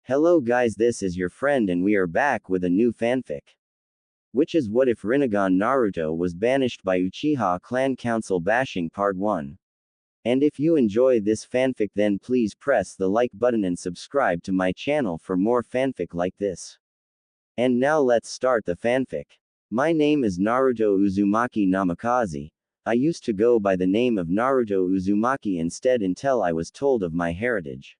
Hello guys, this is your friend and we are back with a new fanfic. Which is what if Rinnegan Naruto was banished by Uchiha clan council bashing part 1. And if you enjoy this fanfic then please press the like button and subscribe to my channel for more fanfic like this. And now let's start the fanfic. My name is Naruto Uzumaki Namikaze. I used to go by the name of Naruto Uzumaki instead until I was told of my heritage.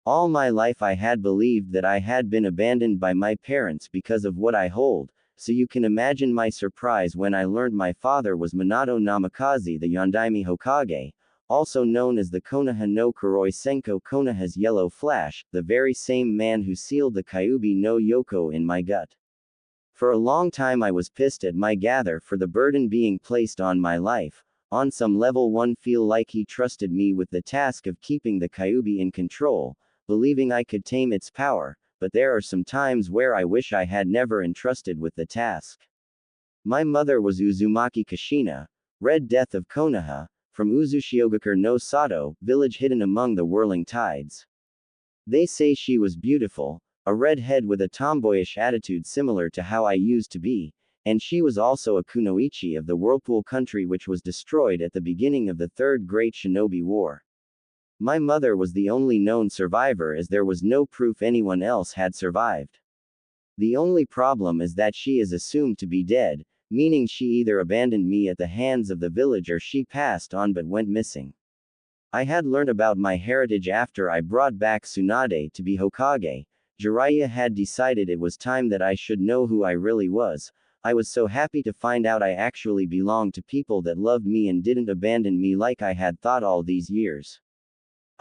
All my life I had believed that I had been abandoned by my parents because of what I hold, so you can imagine my surprise when I learned my father was Minato Namikaze, the Yondaime Hokage, also known as the Konoha no Kuroi Senko, Konoha's Yellow Flash, the very same man who sealed the Kyuubi no Yoko in my gut. For a long time I was pissed at my gather for the burden being placed on my life. On some level one feel like he trusted me with the task of keeping the Kyuubi in control, believing I could tame its power, but there are some times where I wish I had never entrusted with the task. My mother was Uzumaki Kushina, Red Death of Konoha, from Uzushiogakure no Sato, village hidden among the whirling tides. They say she was beautiful, a redhead with a tomboyish attitude similar to how I used to be, and she was also a kunoichi of the Whirlpool country which was destroyed at the beginning of the Third Great Shinobi War. My mother was the only known survivor as there was no proof anyone else had survived. The only problem is that she is assumed to be dead, meaning she either abandoned me at the hands of the village or she passed on but went missing. I had learned about my heritage after I brought back Tsunade to be Hokage. Jiraiya had decided it was time that I should know who I really was. I was so happy to find out I actually belonged to people that loved me and didn't abandon me like I had thought all these years.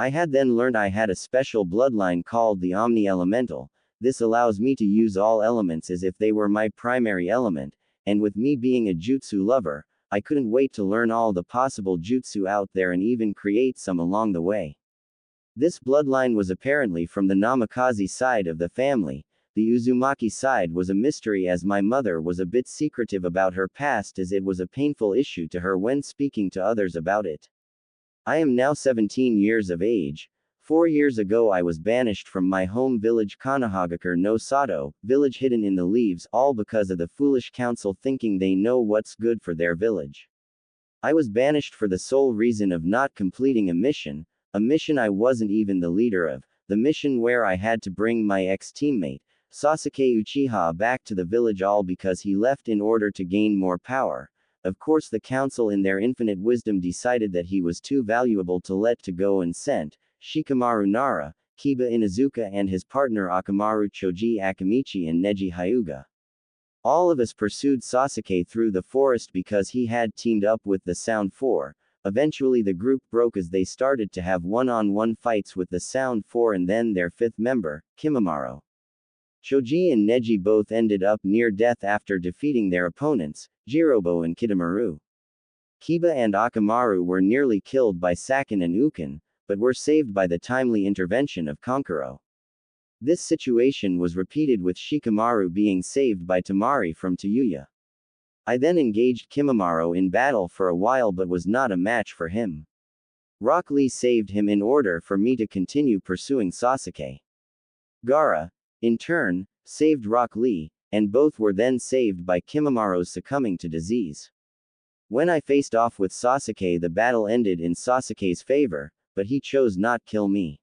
I had then learned I had a special bloodline called the Omni Elemental. This allows me to use all elements as if they were my primary element, and with me being a jutsu lover, I couldn't wait to learn all the possible jutsu out there and even create some along the way. This bloodline was apparently from the Namikaze side of the family. The Uzumaki side was a mystery as my mother was a bit secretive about her past as it was a painful issue to her when speaking to others about it. I am now 17 years of age. 4 years ago I was banished from my home village Konohagakure no Sato, village hidden in the leaves, all because of the foolish council thinking they know what's good for their village. I was banished for the sole reason of not completing a mission I wasn't even the leader of, the mission where I had to bring my ex-teammate, Sasuke Uchiha, back to the village, all because he left in order to gain more power. Of course the council in their infinite wisdom decided that he was too valuable to let to go and sent Shikamaru Nara, Kiba Inuzuka and his partner Akamaru Choji Akamichi and Neji Hyuga. All of us pursued Sasuke through the forest because he had teamed up with the Sound 4. Eventually the group broke as they started to have one-on-one fights with the Sound 4 and then their fifth member, Kimimaro. Choji and Neji both ended up near death after defeating their opponents, Jirobo and Kidomaru. Kiba and Akamaru were nearly killed by Sakin and Ukin, but were saved by the timely intervention of Kankuro. This situation was repeated with Shikamaru being saved by Tamari from Tayuya. I then engaged Kimimaro in battle for a while but was not a match for him. Rock Lee saved him in order for me to continue pursuing Sasuke. Gaara, in turn, saved Rock Lee, and both were then saved by Kimimaro's succumbing to disease. When I faced off with Sasuke the battle ended in Sasuke's favor, but he chose not kill me.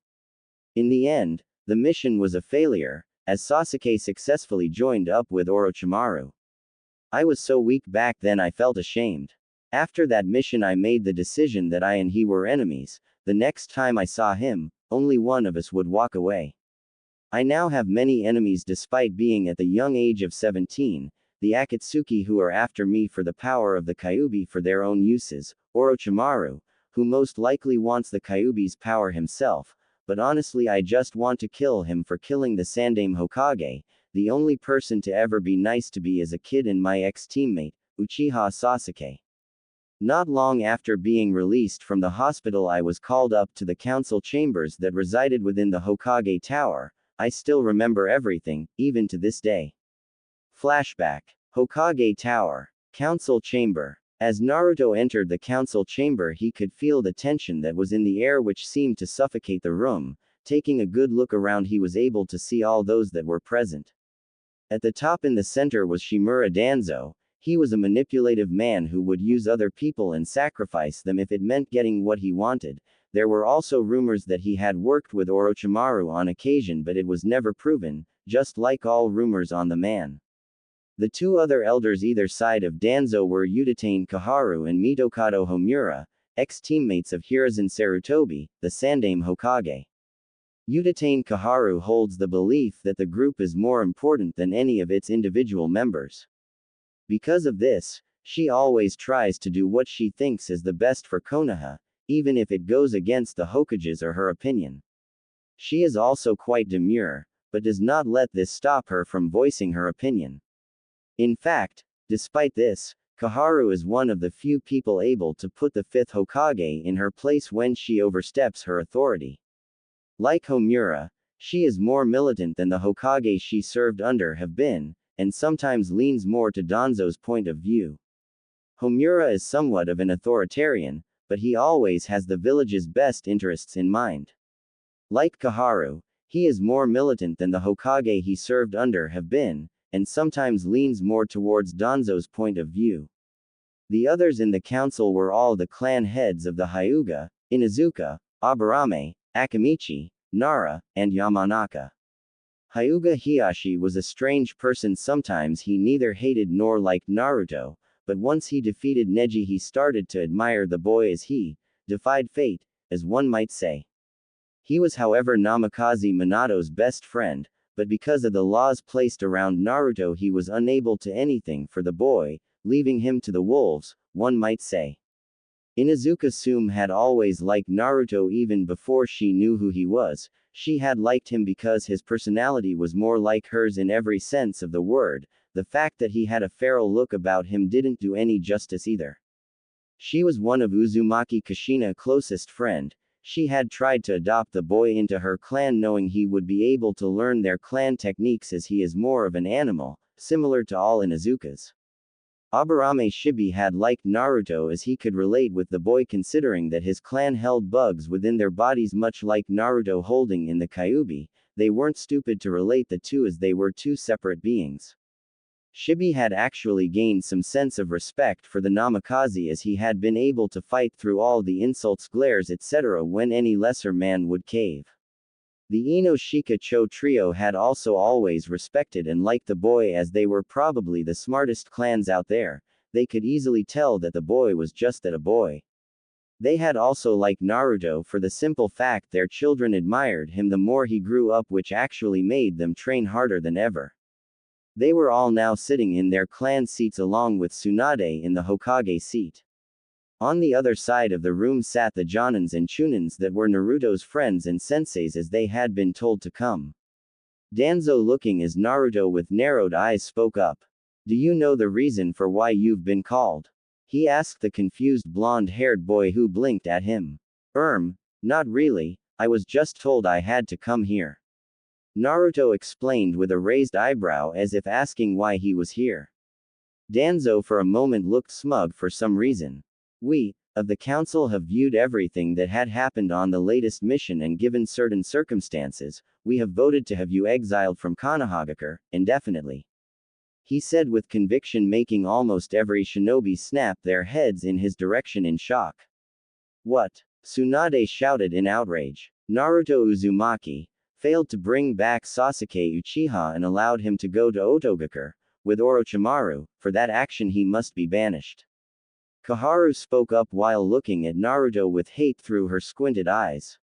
In the end, the mission was a failure, as Sasuke successfully joined up with Orochimaru. I was so weak back then I felt ashamed. After that mission I made the decision that I and he were enemies. The next time I saw him, only one of us would walk away. I now have many enemies despite being at the young age of 17, the Akatsuki who are after me for the power of the Kyuubi for their own uses, Orochimaru, who most likely wants the Kyuubi's power himself, but honestly I just want to kill him for killing the Sandaime Hokage, the only person to ever be nice to be as a kid, and my ex-teammate, Uchiha Sasuke. Not long after being released from the hospital I was called up to the council chambers that resided within the Hokage Tower. I still remember everything, even to this day. Flashback. Hokage Tower. Council Chamber. As Naruto entered the council chamber he could feel the tension that was in the air which seemed to suffocate the room. Taking a good look around, he was able to see all those that were present. At the top in the center was Shimura Danzo. He was a manipulative man who would use other people and sacrifice them if it meant getting what he wanted. There were also rumors that he had worked with Orochimaru on occasion, but it was never proven, just like all rumors on the man. The two other elders either side of Danzo were Uchiha Kaharu and Mitokado Homura, ex-teammates of Hiruzen Sarutobi, the Sandaime Hokage. Uchiha Kaharu holds the belief that the group is more important than any of its individual members. Because of this, she always tries to do what she thinks is the best for Konoha, even if it goes against the Hokages or her opinion. She is also quite demure, but does not let this stop her from voicing her opinion. In fact, despite this, Kaharu is one of the few people able to put the fifth Hokage in her place when she oversteps her authority. Like Homura, she is more militant than the Hokage she served under have been, and sometimes leans more to Danzo's point of view. Homura is somewhat of an authoritarian, but he always has the village's best interests in mind. Like Kaharu, he is more militant than the Hokage he served under have been, and sometimes leans more towards Danzo's point of view. The others in the council were all the clan heads of the Hyuga, Inuzuka, Aburame, Akamichi, Nara, and Yamanaka. Hyuga Hiyashi was a strange person. Sometimes he neither hated nor liked Naruto, but once he defeated Neji he started to admire the boy as he defied fate, as one might say. He was however Namikaze Minato's best friend, but because of the laws placed around Naruto he was unable to anything for the boy, leaving him to the wolves, one might say. Inuzuka Sume had always liked Naruto even before she knew who he was. She had liked him because his personality was more like hers in every sense of the word. The fact that he had a feral look about him didn't do any justice either. She was one of Uzumaki Kushina's closest friend. She had tried to adopt the boy into her clan knowing he would be able to learn their clan techniques as he is more of an animal, similar to all Inuzukas. Aburame Shibi had liked Naruto as he could relate with the boy considering that his clan held bugs within their bodies much like Naruto holding in the Kyuubi. They weren't stupid to relate the two as they were two separate beings. Shibi had actually gained some sense of respect for the Namikaze as he had been able to fight through all the insults, glares etc. when any lesser man would cave. The Ino-Shika Cho trio had also always respected and liked the boy as they were probably the smartest clans out there. They could easily tell that the boy was just that, a boy. They had also liked Naruto for the simple fact their children admired him the more he grew up, which actually made them train harder than ever. They were all now sitting in their clan seats along with Tsunade in the Hokage seat. On the other side of the room sat the Jonins and Chunins that were Naruto's friends and senseis as they had been told to come. Danzo, looking as Naruto with narrowed eyes, spoke up. "Do you know the reason for why you've been called?" he asked the confused blonde-haired boy who blinked at him. Not really, I was just told I had to come here." Naruto explained with a raised eyebrow as if asking why he was here. Danzo for a moment looked smug for some reason. "We, of the council, have viewed everything that had happened on the latest mission and given certain circumstances, we have voted to have you exiled from Konohagakure, indefinitely," he said with conviction, making almost every shinobi snap their heads in his direction in shock. "What?" Tsunade shouted in outrage. "Naruto Uzumaki failed to bring back Sasuke Uchiha and allowed him to go to Otogakure with Orochimaru. For that action he must be banished." Kaharu spoke up while looking at Naruto with hate through her squinted eyes.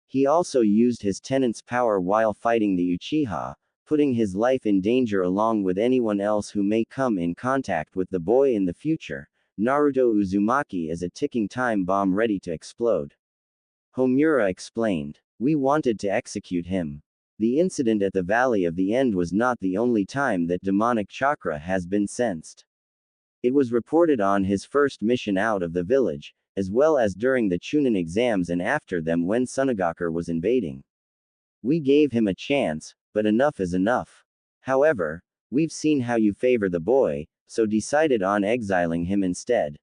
He also used his tenant's power while fighting the Uchiha, putting his life in danger along with anyone else who may come in contact with the boy in the future. Naruto Uzumaki is a ticking time bomb ready to explode. Homura explained. "We wanted to execute him. The incident at the Valley of the End was not the only time that demonic chakra has been sensed. It was reported on his first mission out of the village, as well as during the Chunin exams and after them when Tsunade was invading. We gave him a chance, but enough is enough. However, we've seen how you favor the boy, so decided on exiling him instead,"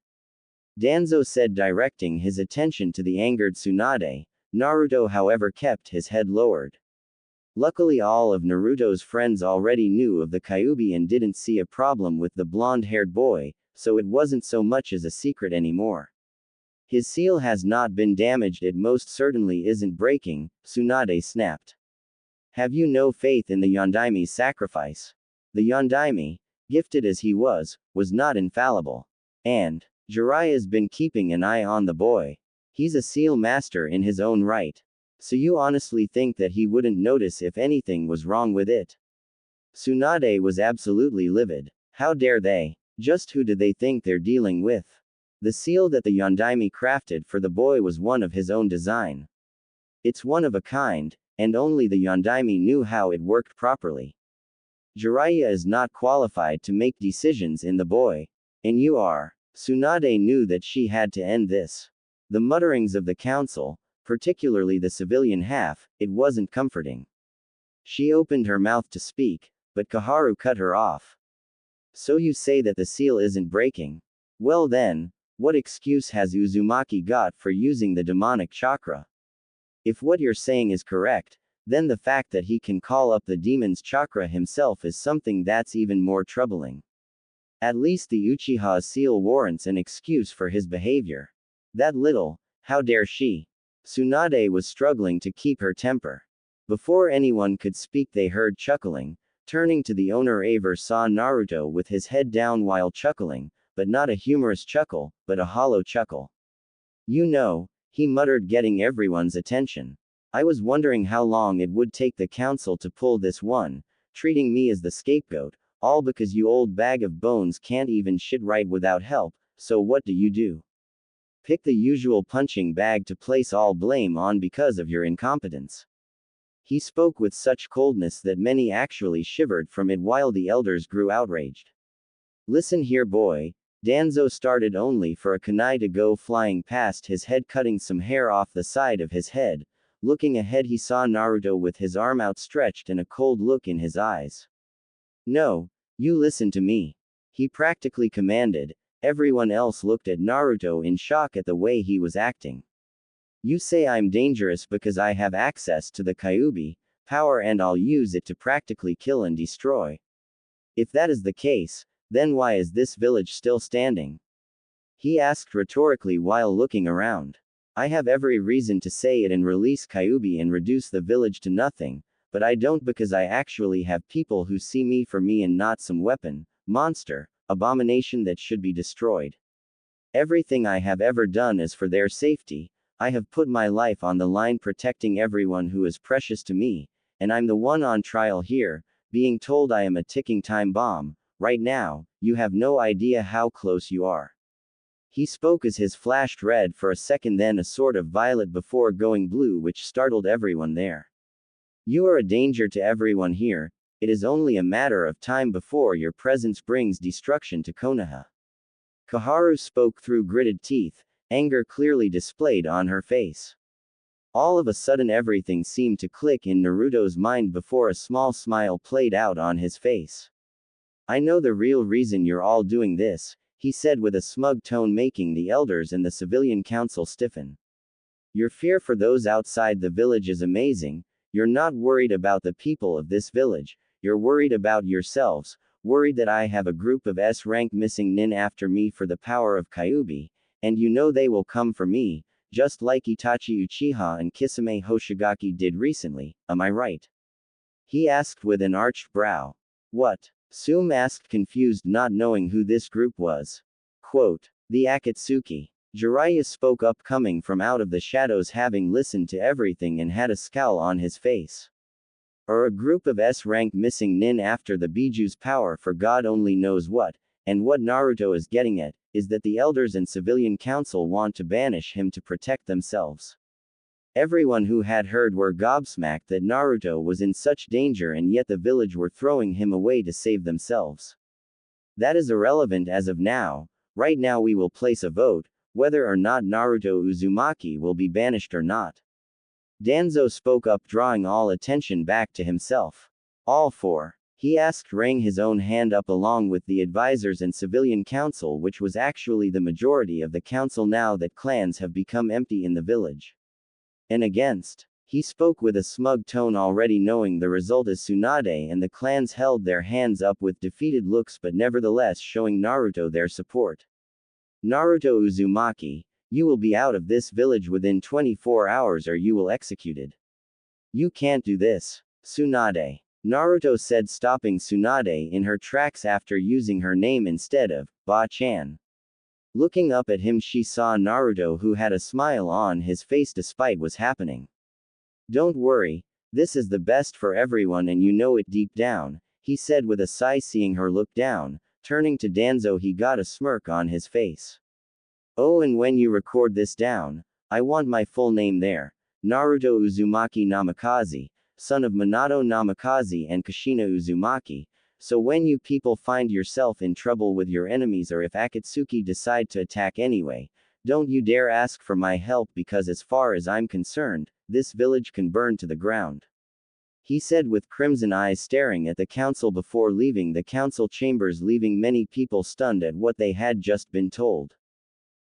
Danzo said, directing his attention to the angered Tsunade. Naruto however kept his head lowered. Luckily all of Naruto's friends already knew of the Kyuubi and didn't see a problem with the blonde-haired boy, so it wasn't so much as a secret anymore. His seal has not been damaged, it most certainly isn't breaking, Tsunade snapped. Have you no faith in the Yondaime's sacrifice? The Yondaime, gifted as he was not infallible. And Jiraiya's been keeping an eye on the boy. He's a seal master in his own right. So you honestly think that he wouldn't notice if anything was wrong with it? Tsunade was absolutely livid. How dare they? Just who do they think they're dealing with? The seal that the Yondaime crafted for the boy was one of his own design. It's one of a kind, and only the Yondaime knew how it worked properly. Jiraiya is not qualified to make decisions in the boy. And you are. Tsunade knew that she had to end this. The mutterings of the council, particularly the civilian half, it wasn't comforting. She opened her mouth to speak, but Koharu cut her off. So you say that the seal isn't breaking? Well then, what excuse has Uzumaki got for using the demonic chakra? If what you're saying is correct, then the fact that he can call up the demon's chakra himself is something that's even more troubling. At least the Uchiha seal warrants an excuse for his behavior. That little, how dare she? Tsunade was struggling to keep her temper. Before anyone could speak they heard chuckling. Turning to the owner, Aver saw Naruto with his head down while chuckling, but not a humorous chuckle, but a hollow chuckle. You know, he muttered, getting everyone's attention. I was wondering how long it would take the council to pull this one, treating me as the scapegoat, all because you old bag of bones can't even shit right without help, so what do? Pick the usual punching bag to place all blame on because of your incompetence. He spoke with such coldness that many actually shivered from it while the elders grew outraged. Listen here, boy. Danzo started only for a kunai to go flying past his head, cutting some hair off the side of his head. Looking ahead he saw Naruto with his arm outstretched and a cold look in his eyes. No, you listen to me. He practically commanded. Everyone else looked at Naruto in shock at the way he was acting. You say I'm dangerous because I have access to the Kyuubi power and I'll use it to practically kill and destroy. If that is the case, then why is this village still standing? He asked rhetorically while looking around. I have every reason to say it and release Kyuubi and reduce the village to nothing, but I don't because I actually have people who see me for me and not some weapon, monster, abomination that should be destroyed. Everything I have ever done is for their safety. I have put my life on the line protecting everyone who is precious to me, and I'm the one on trial here, being told I am a ticking time bomb. Right now, you have no idea how close you are. He spoke as his flashed red for a second, then a sort of violet before going blue, which startled everyone there. You are a danger to everyone here. It is only a matter of time before your presence brings destruction to Konoha. Koharu spoke through gritted teeth, anger clearly displayed on her face. All of a sudden everything seemed to click in Naruto's mind before a small smile played out on his face. I know the real reason you're all doing this, he said with a smug tone, making the elders and the civilian council stiffen. Your fear for those outside the village is amazing. You're not worried about the people of this village, you're worried about yourselves, worried that I have a group of S-rank missing nin after me for the power of Kyuubi, and you know they will come for me, just like Itachi Uchiha and Kisame Hoshigaki did recently, am I right? He asked with an arched brow. What? Sum asked, confused, not knowing who this group was. Quote, the Akatsuki. Jiraiya spoke up, coming from out of the shadows, having listened to everything and had a scowl on his face. Or a group of S-rank missing nin after the Biju's power for God only knows what, and what Naruto is getting at, is that the elders and civilian council want to banish him to protect themselves. Everyone who had heard were gobsmacked that Naruto was in such danger and yet the village were throwing him away to save themselves. That is irrelevant as of now. Right now we will place a vote, whether or not Naruto Uzumaki will be banished or not. Danzo spoke up, drawing all attention back to himself. All for? He asked, rang his own hand up along with the advisors and civilian council, which was actually the majority of the council now that clans have become empty in the village. and against. He spoke with a smug tone, already knowing the result as Tsunade and the clans held their hands up with defeated looks, but nevertheless showing Naruto their support. Naruto Uzumaki, you will be out of this village within 24 hours or you will executed. You can't do this. Tsunade. Naruto said, stopping Tsunade in her tracks after using her name instead of Ba-chan. Looking up at him, she saw Naruto, who had a smile on his face despite what's happening. Don't worry, this is the best for everyone and you know it deep down, he said with a sigh, seeing her look down. Turning to Danzo, he got a smirk on his face. Oh, and when you record this down, I want my full name there. Naruto Uzumaki Namikaze, son of Minato Namikaze and Kushina Uzumaki. So when you people find yourself in trouble with your enemies, or if Akatsuki decide to attack anyway, don't you dare ask for my help, because as far as I'm concerned, this village can burn to the ground. He said with crimson eyes, staring at the council before leaving the council chambers, leaving many people stunned at what they had just been told.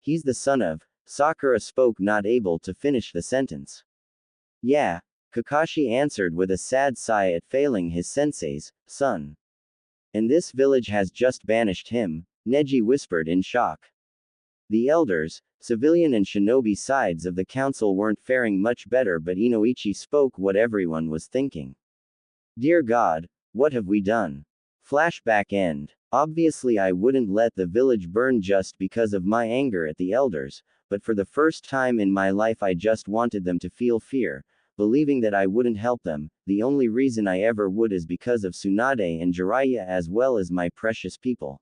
He's the son of. Sakura spoke, not able to finish the sentence. Yeah, Kakashi answered with a sad sigh at failing his sensei's son. And this village has just banished him, Neji whispered in shock. The elders, civilian and shinobi sides of the council weren't faring much better, but Inoichi spoke what everyone was thinking. Dear God, what have we done? Flashback end. Obviously I wouldn't let the village burn just because of my anger at the elders, but for the first time in my life I just wanted them to feel fear, believing that I wouldn't help them. The only reason I ever would is because of Tsunade and Jiraiya, as well as my precious people.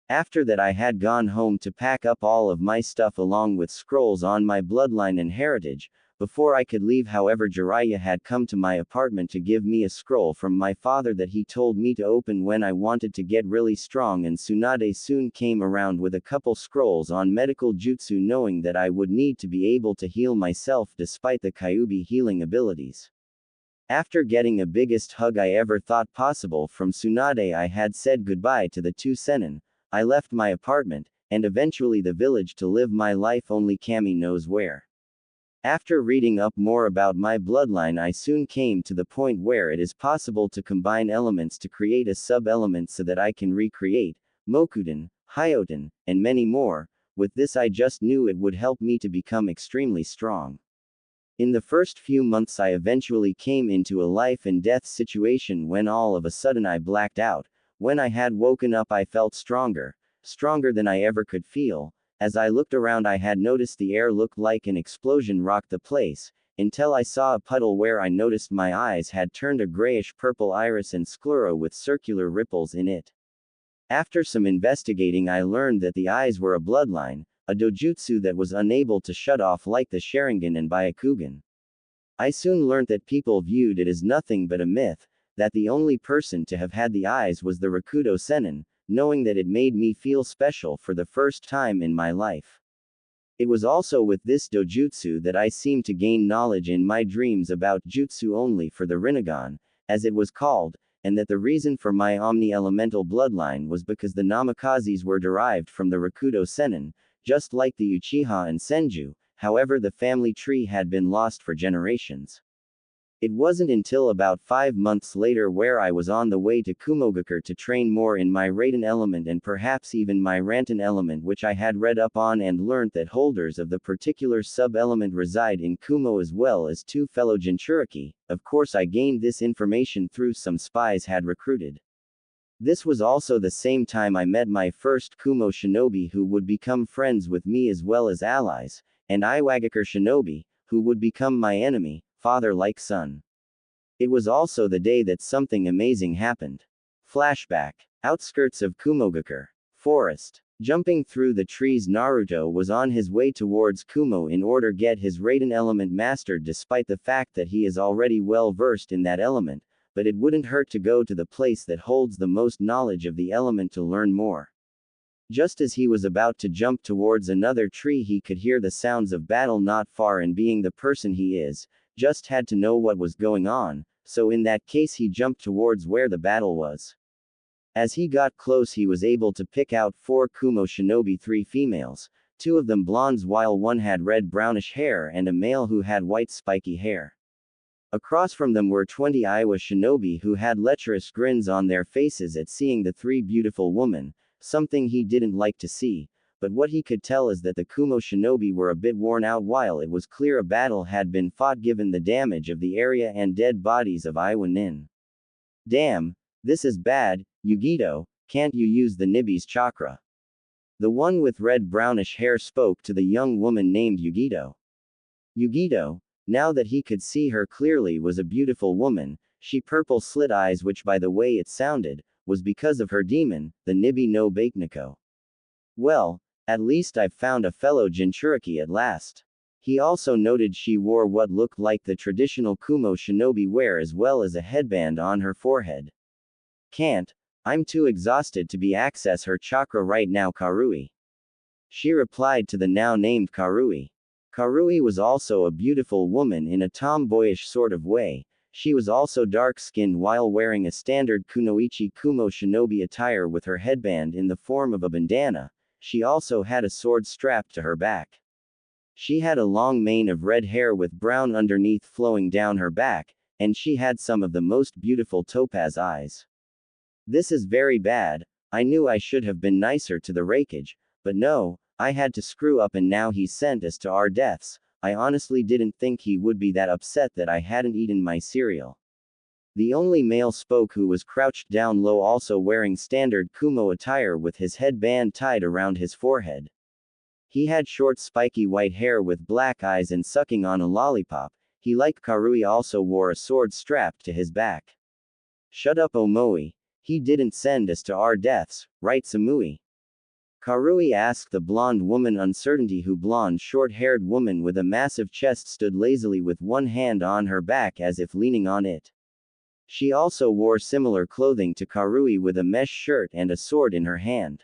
After that I had gone home to pack up all of my stuff along with scrolls on my bloodline and heritage. Before I could leave, however, Jiraiya had come to my apartment to give me a scroll from my father that he told me to open when I wanted to get really strong, and Tsunade soon came around with a couple scrolls on medical jutsu, knowing that I would need to be able to heal myself despite the Kyuubi healing abilities. After getting a biggest hug I ever thought possible from Tsunade, I had said goodbye to the two senin. I left my apartment, and eventually the village, to live my life only Kami knows where. After reading up more about my bloodline, I soon came to the point where it is possible to combine elements to create a sub-element so that I can recreate Mokuden, Hyoten, and many more. With this I just knew it would help me to become extremely strong. In the first few months I eventually came into a life and death situation when all of a sudden I blacked out. When I had woken up I felt stronger than I ever could feel. As I looked around I had noticed the air looked like an explosion rocked the place, until I saw a puddle where I noticed my eyes had turned a grayish-purple iris and sclera with circular ripples in it. After some investigating I learned that the eyes were a bloodline, a dojutsu that was unable to shut off like the Sharingan and Byakugan. I soon learned that people viewed it as nothing but a myth, that the only person to have had the eyes was the Rakudo Sennin, knowing that it made me feel special for the first time in my life. It was also with this dojutsu that I seemed to gain knowledge in my dreams about jutsu only for the Rinnegan, as it was called, and that the reason for my omni-elemental bloodline was because the Namikazes were derived from the Rakudo Sennin, just like the Uchiha and Senju. However, the family tree had been lost for generations. It wasn't until about 5 months later, where I was on the way to Kumogakure to train more in my Raiden element and perhaps even my Rantan element, which I had read up on and learned that holders of the particular sub-element reside in Kumo as well as 2 fellow Jinchuriki. Of course I gained this information through some spies had recruited. This was also the same time I met my first Kumo shinobi, who would become friends with me as well as allies, and Iwagakure shinobi, who would become my enemy, father like son. It was also the day that something amazing happened. Flashback. Outskirts of Kumogakure. Forest. Jumping through the trees, Naruto was on his way towards Kumo in order to get his Raiden element mastered, despite the fact that he is already well versed in that element, but it wouldn't hurt to go to the place that holds the most knowledge of the element to learn more. Just as he was about to jump towards another tree, he could hear the sounds of battle not far, and being the person he is, just had to know what was going on, so in that case he jumped towards where the battle was. As he got close he was able to pick out 4 Kumo shinobi, 3 females, two of them blondes while one had red-brownish hair and a male who had white spiky hair. Across from them were 20 Iowa shinobi who had lecherous grins on their faces at seeing the three beautiful women, something he didn't like to see, but what he could tell is that the Kumo shinobi were a bit worn out while it was clear a battle had been fought given the damage of the area and dead bodies of Iowa nin. Damn, this is bad, Yugito, can't you use the Nibi's chakra? The one with red-brownish hair spoke to the young woman named Yugito. Yugito, now that he could see her clearly, was a beautiful woman. She purple slit eyes, which by the way it sounded, was because of her demon, the Nibi no Bakeniko. Well, at least I've found a fellow Jinchuriki at last. He also noted she wore what looked like the traditional Kumo shinobi wear as well as a headband on her forehead. Can't, I'm too exhausted to be access her chakra right now, Karui. She replied to the now named Karui. Karui was also a beautiful woman in a tomboyish sort of way. She was also dark-skinned while wearing a standard kunoichi Kumo shinobi attire with her headband in the form of a bandana. She also had a sword strapped to her back. She had a long mane of red hair with brown underneath flowing down her back, and she had some of the most beautiful topaz eyes. This is very bad. I knew I should have been nicer to the Raikage, but no, I had to screw up and now he sent us to our deaths. I honestly didn't think he would be that upset that I hadn't eaten my cereal. The only male spoke who was crouched down low, also wearing standard Kumo attire with his headband tied around his forehead. He had short spiky white hair with black eyes and sucking on a lollipop. He, like Karui, also wore a sword strapped to his back. Shut up, Omoi. He didn't send us to our deaths, right, Samui? Karui asked the blonde woman uncertainty, who blonde short-haired woman with a massive chest stood lazily with one hand on her back as if leaning on it. She also wore similar clothing to Karui with a mesh shirt and a sword in her hand.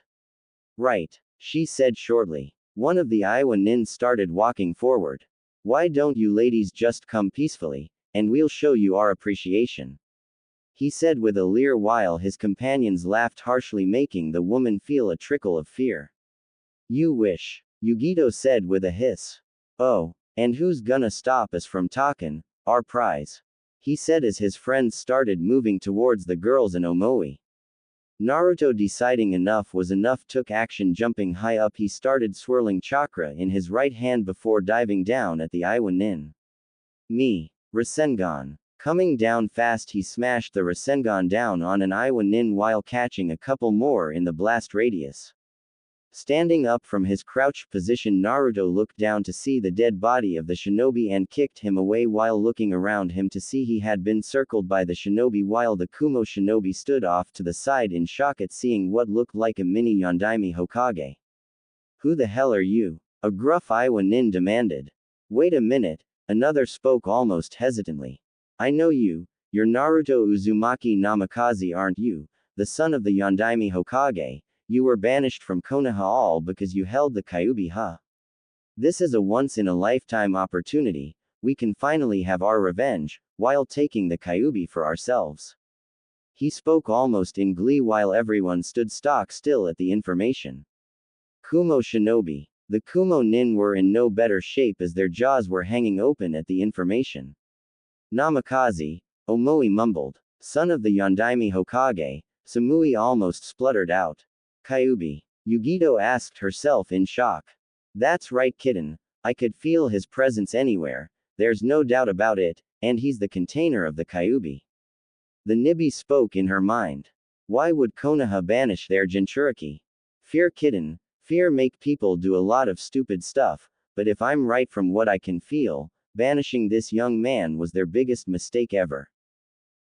Right, she said shortly. One of the Iowa nin started walking forward. Why don't you ladies just come peacefully, and we'll show you our appreciation? He said with a leer while his companions laughed harshly, making the woman feel a trickle of fear. You wish, Yugito said with a hiss. Oh, and who's gonna stop us from talking, our prize? He said as his friends started moving towards the girls and Omoi. Naruto, deciding enough was enough, took action. Jumping high up, he started swirling chakra in his right hand before diving down at the Iowa nin. Me. Rasengan. Coming down fast, he smashed the Rasengan down on an Iowa nin while catching a couple more in the blast radius. Standing up from his crouched position, Naruto looked down to see the dead body of the shinobi and kicked him away while looking around him to see he had been circled by the shinobi, while the Kumo shinobi stood off to the side in shock at seeing what looked like a mini Yondaime Hokage. Who the hell are you? A gruff Iowa nin demanded. Wait a minute, another spoke almost hesitantly. I know you, you're Naruto Uzumaki Namikaze, aren't you, the son of the Yondaime Hokage? You were banished from Konoha all because you held the Kyuubi, huh? This is a once-in-a-lifetime opportunity. We can finally have our revenge, while taking the Kyuubi for ourselves. He spoke almost in glee while everyone stood stock still at the information. Kumo shinobi. The Kumo nin were in no better shape as their jaws were hanging open at the information. Namikaze, Omoi mumbled. Son of the Yondaime Hokage, Samui almost spluttered out. Kyuubi. Yugito asked herself in shock. That's right, kitten. I could feel his presence anywhere, there's no doubt about it, and he's the container of the Kyuubi. The Nibi spoke in her mind. Why would Konoha banish their Jinchuriki? Fear, kitten. Fear make people do a lot of stupid stuff, but if I'm right from what I can feel, banishing this young man was their biggest mistake ever.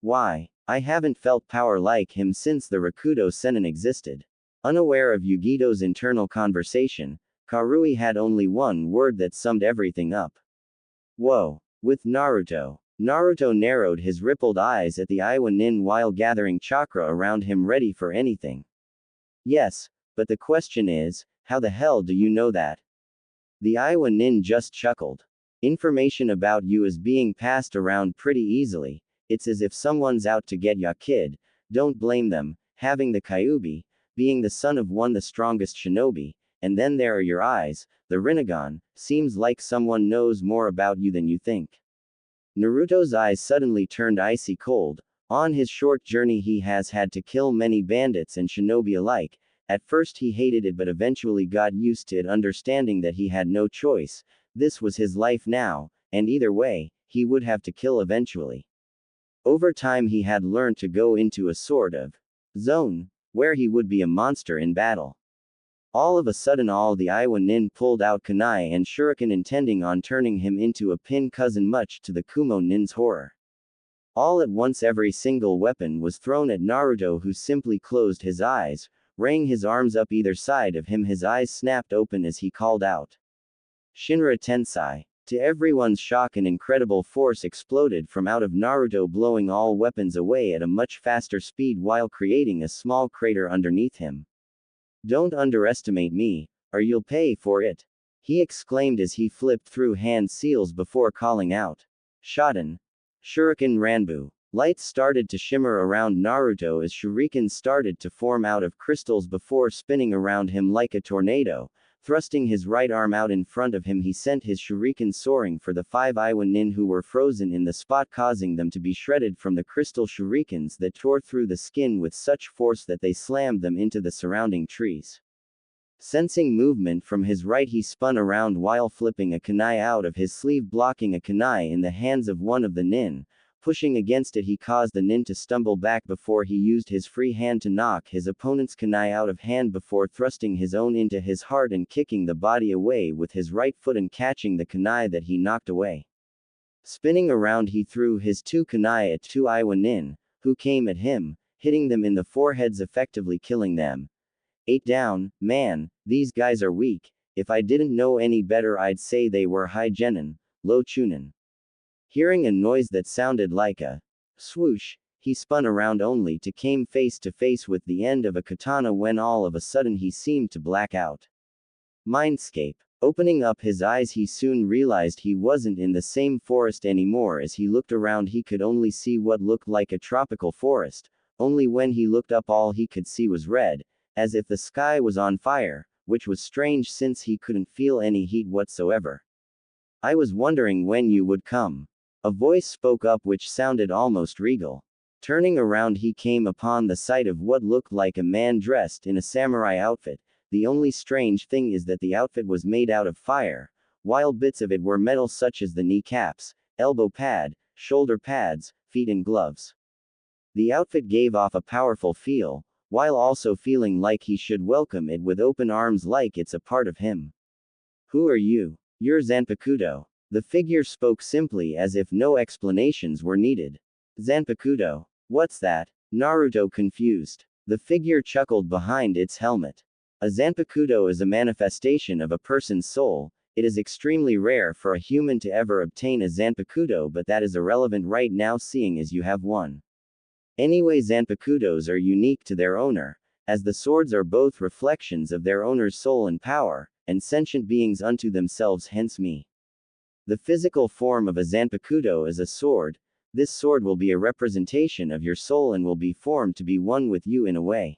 Why? I haven't felt power like him since the Rakudo Sennin existed. Unaware of Yugito's internal conversation, Karui had only one word that summed everything up. Whoa. With Naruto. Naruto narrowed his rippled eyes at the Iowa nin while gathering chakra around him ready for anything. Yes, but the question is, how the hell do you know that? The Iowa nin just chuckled. Information about you is being passed around pretty easily. It's as if someone's out to get ya, kid. Don't blame them. Having the Kyuubi, being the son of one the strongest shinobi, and then there are your eyes, the Rinnegan, seems like someone knows more about you than you think. Naruto's eyes suddenly turned icy cold. On his short journey he has had to kill many bandits and shinobi alike. At first he hated it but eventually got used to it, understanding that he had no choice. This was his life now, and either way, he would have to kill eventually. Over time he had learned to go into a sort of zone, where he would be a monster in battle. All of a sudden all the Iwa nin pulled out kunai and shuriken, intending on turning him into a pin cousin, much to the Kumo nin's horror. All at once every single weapon was thrown at Naruto, who simply closed his eyes, raying his arms up either side of him. His eyes snapped open as he called out, Shinra Tensei. To everyone's shock, an incredible force exploded from out of Naruto, blowing all weapons away at a much faster speed while creating a small crater underneath him. Don't underestimate me, or you'll pay for it, he exclaimed as he flipped through hand seals before calling out, Shoten. Shuriken Ranbu. Lights started to shimmer around Naruto as shurikens started to form out of crystals before spinning around him like a tornado. Thrusting his right arm out in front of him, he sent his shuriken soaring for the 5 Iwa nin who were frozen in the spot, causing them to be shredded from the crystal shurikens that tore through the skin with such force that they slammed them into the surrounding trees. Sensing movement from his right, he spun around while flipping a kunai out of his sleeve, blocking a kunai in the hands of one of the nin. Pushing against it, he caused the nin to stumble back before he used his free hand to knock his opponent's kunai out of hand before thrusting his own into his heart and kicking the body away with his right foot and catching the kunai that he knocked away. Spinning around, he threw his 2 kunai at 2 Iwa nin, who came at him, hitting them in the foreheads, effectively killing them. 8 down, man, these guys are weak. If I didn't know any better, I'd say they were high genin, low chunin. Hearing a noise that sounded like a swoosh, he spun around only to come face to face with the end of a katana when all of a sudden he seemed to black out. Mindscape. Opening up his eyes, he soon realized he wasn't in the same forest anymore. As he looked around, he could only see what looked like a tropical forest. Only when he looked up, all he could see was red, as if the sky was on fire, which was strange since he couldn't feel any heat whatsoever. I was wondering when you would come. A voice spoke up which sounded almost regal. Turning around, he came upon the sight of what looked like a man dressed in a samurai outfit. The only strange thing is that the outfit was made out of fire, while bits of it were metal, such as the kneecaps, elbow pad, shoulder pads, feet and gloves. The outfit gave off a powerful feel, while also feeling like he should welcome it with open arms, like it's a part of him. Who are you? You're Zanpakuto. The figure spoke simply, as if no explanations were needed. Zanpakuto. What's that? Naruto confused. The figure chuckled behind its helmet. A Zanpakuto is a manifestation of a person's soul. It is extremely rare for a human to ever obtain a Zanpakuto, but that is irrelevant right now, seeing as you have one. Anyway, Zanpakutos are unique to their owner, as the swords are both reflections of their owner's soul and power, and sentient beings unto themselves, hence me. The physical form of a Zanpakuto is a sword. This sword will be a representation of your soul and will be formed to be one with you in a way.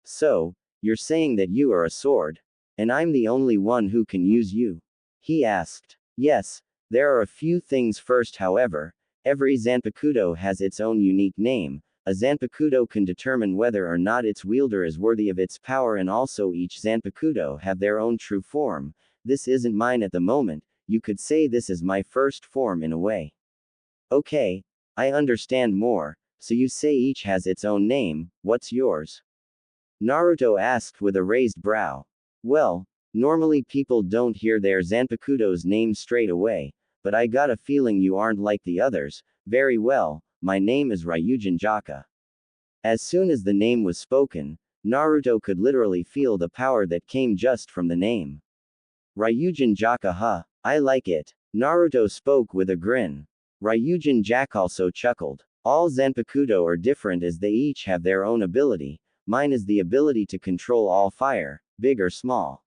So, you're saying that you are a sword, and I'm the only one who can use you? He asked. Yes, there are a few things first, however. Every Zanpakuto has its own unique name. A Zanpakuto can determine whether or not its wielder is worthy of its power, and also each Zanpakuto have their own true form. This isn't mine at the moment. You could say this is my first form in a way. Okay, I understand more. So you say each has its own name. What's yours? Naruto asked with a raised brow. Well, normally people don't hear their Zanpakuto's name straight away, but I got a feeling you aren't like the others. Very well, my name is Ryujin Jaka. As soon as the name was spoken, Naruto could literally feel the power that came just from the name. Ryujin Jaka, huh? I like it. Naruto spoke with a grin. Ryujin Jaka also chuckled. All Zanpakuto are different as they each have their own ability. Mine is the ability to control all fire, big or small.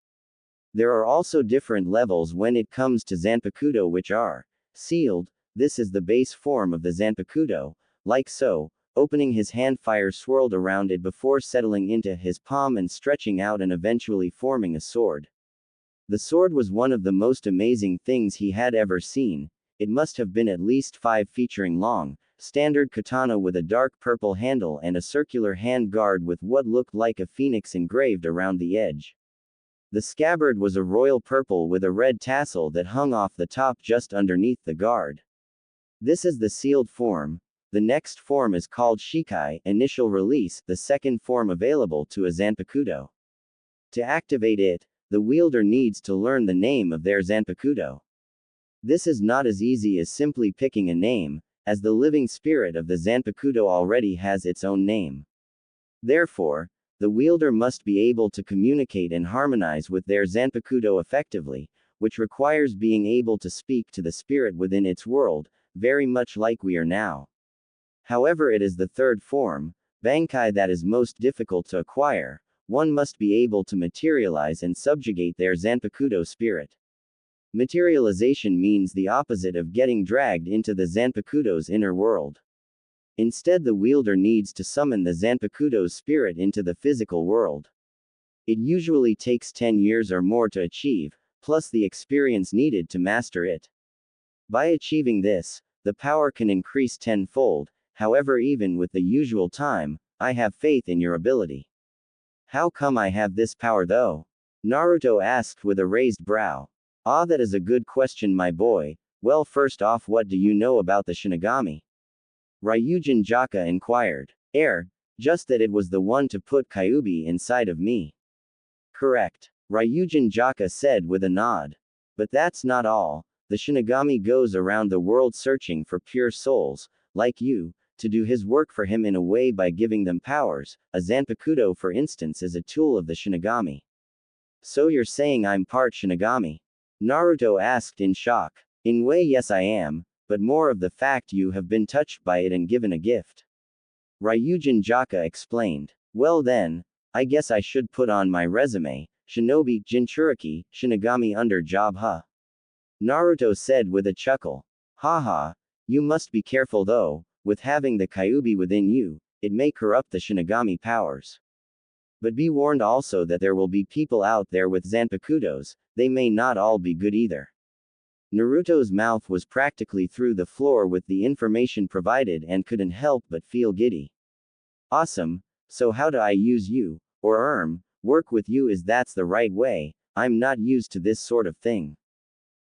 There are also different levels when it comes to Zanpakuto, which are sealed. This is the base form of the Zanpakuto, like so. Opening his hand, fire swirled around it before settling into his palm and stretching out and eventually forming a sword. The sword was one of the most amazing things he had ever seen. It must have been at least 5 featuring long, standard katana with a dark purple handle and a circular hand guard with what looked like a phoenix engraved around the edge. The scabbard was a royal purple with a red tassel that hung off the top just underneath the guard. This is the sealed form. The next form is called Shikai, initial release, the second form available to a Zanpakuto. To activate it, the wielder needs to learn the name of their Zanpakuto. This is not as easy as simply picking a name, as the living spirit of the Zanpakuto already has its own name. Therefore, the wielder must be able to communicate and harmonize with their Zanpakuto effectively, which requires being able to speak to the spirit within its world, very much like we are now. However, it is the third form, Bankai, that is most difficult to acquire. One must be able to materialize and subjugate their Zanpakuto spirit. Materialization means the opposite of getting dragged into the Zanpakuto's inner world. Instead, the wielder needs to summon the Zanpakuto's spirit into the physical world. It usually takes 10 years or more to achieve, plus the experience needed to master it. By achieving this, the power can increase tenfold. However, even with the usual time, I have faith in your ability. How come I have this power though? Naruto asked with a raised brow. Ah, that is a good question, my boy. Well, first off, what do you know about the Shinigami? Ryujin Jaka inquired. Just that it was the one to put Kyuubi inside of me. Correct. Ryujin Jaka said with a nod. But that's not all. The Shinigami goes around the world searching for pure souls, like you, to do his work for him in a way by giving them powers. A Zanpakuto, for instance, is a tool of the Shinigami. So you're saying I'm part Shinigami? Naruto asked in shock. In way, yes, I am, but more of the fact you have been touched by it and given a gift. Ryujin Jaka explained. Well then, I guess I should put on my resume, Shinobi, Jinchuriki, Shinigami under job, huh? Naruto said with a chuckle. Haha, you must be careful though, with having the Kyuubi within you, it may corrupt the Shinigami powers. But be warned also that there will be people out there with Zanpakutos, they may not all be good either. Naruto's mouth was practically through the floor with the information provided and couldn't help but feel giddy. Awesome, so how do I use you, or work with you? Is that's the right way? I'm not used to this sort of thing.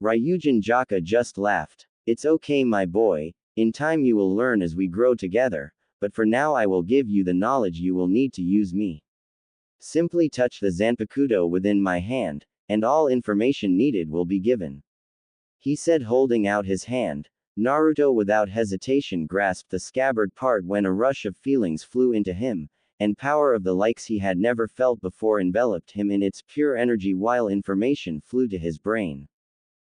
Ryujin Jaka just laughed. It's okay, my boy, in time you will learn as we grow together, but for now I will give you the knowledge you will need to use me. Simply touch the Zanpakuto within my hand, and all information needed will be given. He said, holding out his hand. Naruto without hesitation grasped the scabbard part when a rush of feelings flew into him, and power of the likes he had never felt before enveloped him in its pure energy while information flew to his brain.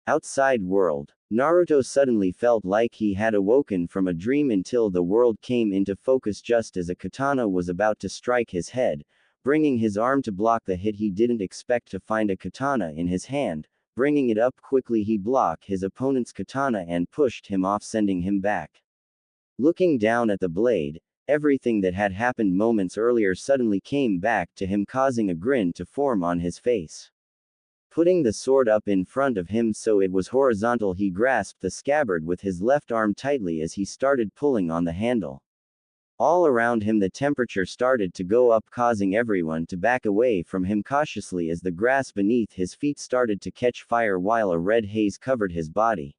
Outside world. Naruto suddenly felt like he had awoken from a dream until the world came into focus just as a katana was about to strike his head, bringing his arm to block the hit. He didn't expect to find a katana in his hand. Bringing it up quickly, he blocked his opponent's katana and pushed him off, sending him back. Looking down at the blade, everything that had happened moments earlier suddenly came back to him, causing a grin to form on his face. Putting the sword up in front of him so it was horizontal, he grasped the scabbard with his left arm tightly as he started pulling on the handle. All around him the temperature started to go up, causing everyone to back away from him cautiously as the grass beneath his feet started to catch fire while a red haze covered his body.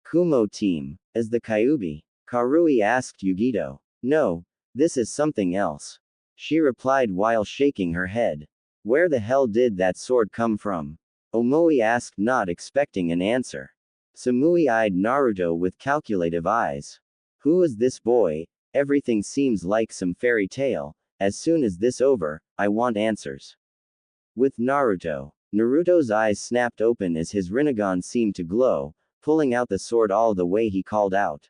Kumo team. As the Kyuubi? Karui asked Yugito. No, this is something else. She replied while shaking her head. Where the hell did that sword come from? Omoi asked, not expecting an answer. Samui eyed Naruto with calculative eyes. Who is this boy? Everything seems like some fairy tale. As soon as this over, I want answers. With Naruto. Naruto's eyes snapped open as his Rinnegan seemed to glow, pulling out the sword all the way. He called out.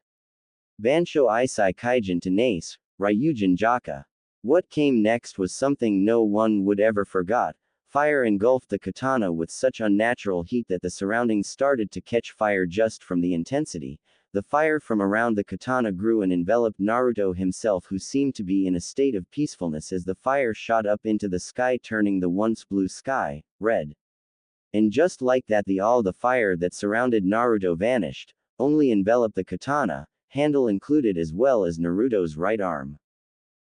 Bansho Isai Kaijin Tenace, Ryujin Jaka. What came next was something no one would ever forget. Fire engulfed the katana with such unnatural heat that the surroundings started to catch fire just from the intensity. The fire from around the katana grew and enveloped Naruto himself, who seemed to be in a state of peacefulness as the fire shot up into the sky, turning the once blue sky red. And just like that, all the fire that surrounded Naruto vanished, only enveloped the katana, handle included, as well as Naruto's right arm.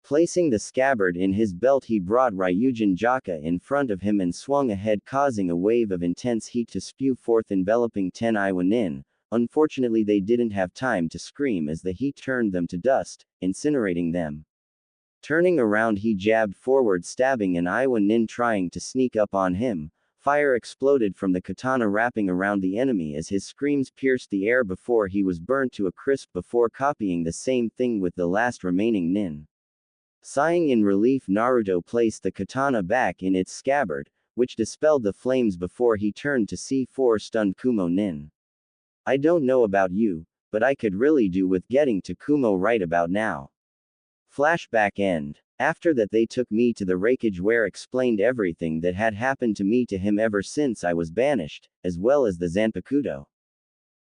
Placing the scabbard in his belt, he brought Ryujin Jaka in front of him and swung ahead, causing a wave of intense heat to spew forth, enveloping 10 Iwanin. Unfortunately, they didn't have time to scream as the heat turned them to dust, incinerating them. Turning around, he jabbed forward, stabbing an Iwanin trying to sneak up on him. Fire exploded from the katana, wrapping around the enemy as his screams pierced the air before he was burnt to a crisp, before copying the same thing with the last remaining nin. Sighing in relief, Naruto placed the katana back in its scabbard, which dispelled the flames before he turned to see 4 stunned Kumo nin. I don't know about you, but I could really do with getting to Kumo right about now. Flashback end. After that, they took me to the wreckage where explained everything that had happened to me to him ever since I was banished, as well as the Zanpakuto.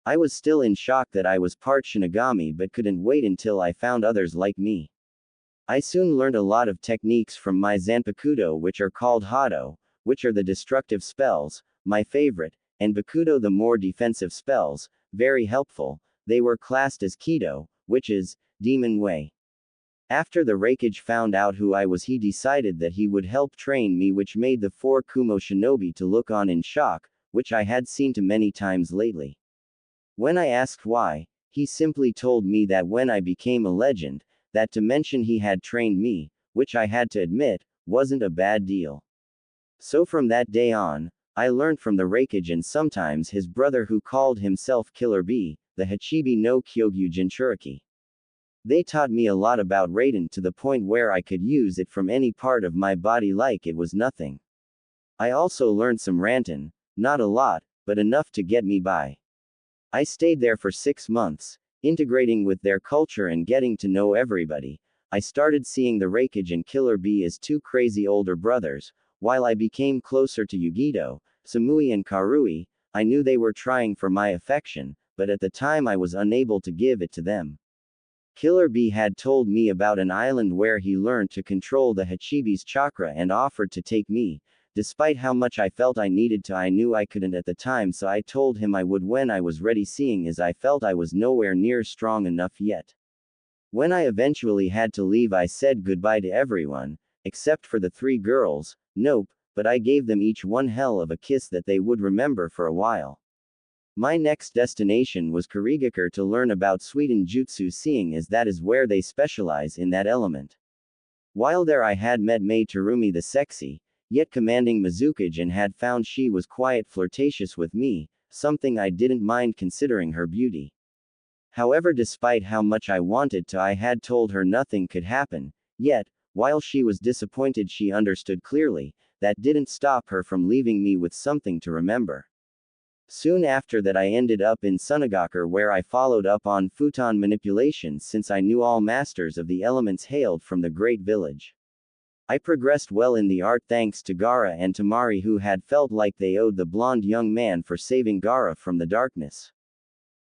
I was still in shock that I was part Shinigami, but couldn't wait until I found others like me. I soon learned a lot of techniques from my Zanpakuto, which are called Hado, which are the destructive spells, my favorite, and Bakuto, the more defensive spells, very helpful. They were classed as Kido, which is demon way. After the wreckage found out who I was, he decided that he would help train me, which made the 4 Kumo shinobi to look on in shock, which I had seen too many times lately. When I asked why, he simply told me that when I became a legend, that to mention he had trained me, which I had to admit, wasn't a bad deal. So from that day on, I learned from the wreckage and sometimes his brother, who called himself Killer Bee, the Hachibi no Kyogyu Jinchuriki. They taught me a lot about Raiden, to the point where I could use it from any part of my body like it was nothing. I also learned some Ranten, not a lot, but enough to get me by. I stayed there for 6 months, integrating with their culture and getting to know everybody. I started seeing the wreckage and Killer Bee as 2 crazy older brothers. While I became closer to Yugito, Samui and Karui, I knew they were trying for my affection, but at the time I was unable to give it to them. Killer Bee had told me about an island where he learned to control the Hachibi's chakra and offered to take me. Despite how much I felt I needed to, I knew I couldn't at the time, so I told him I would when I was ready, seeing as I felt I was nowhere near strong enough yet. When I eventually had to leave, I said goodbye to everyone, except for the 3 girls. Nope, but I gave them each one hell of a kiss that they would remember for a while. My next destination was Kurigakure to learn about Suiten Jutsu, seeing as that is where they specialize in that element. While there I had met Mei Terumi, the sexy, yet commanding Mizukage, and had found she was quite flirtatious with me, something I didn't mind considering her beauty. However, despite how much I wanted to, I had told her nothing could happen, yet, while she was disappointed, she understood clearly. That didn't stop her from leaving me with something to remember. Soon after that, I ended up in Tsunade, where I followed up on futon manipulations, since I knew all masters of the elements hailed from the great village. I progressed well in the art thanks to Gaara and Tamari, who had felt like they owed the blonde young man for saving Gaara from the darkness.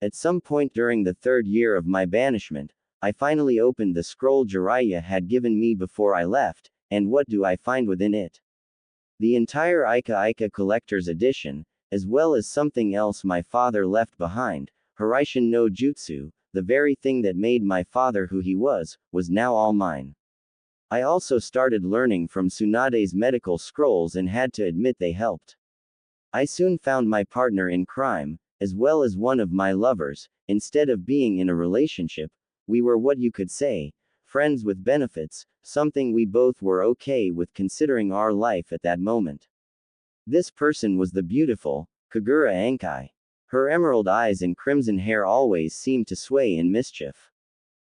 At some point during the 3rd year of my banishment, I finally opened the scroll Jiraiya had given me before I left, and what do I find within it? The entire Ika Ika Collector's Edition, as well as something else my father left behind, Hiraishin no Jutsu, the very thing that made my father who he was now all mine. I also started learning from Tsunade's medical scrolls and had to admit they helped. I soon found my partner in crime, as well as one of my lovers. Instead of being in a relationship, we were what you could say, friends with benefits, something we both were okay with considering our life at that moment. This person was the beautiful Kagura Ankai. Her emerald eyes and crimson hair always seemed to sway in mischief.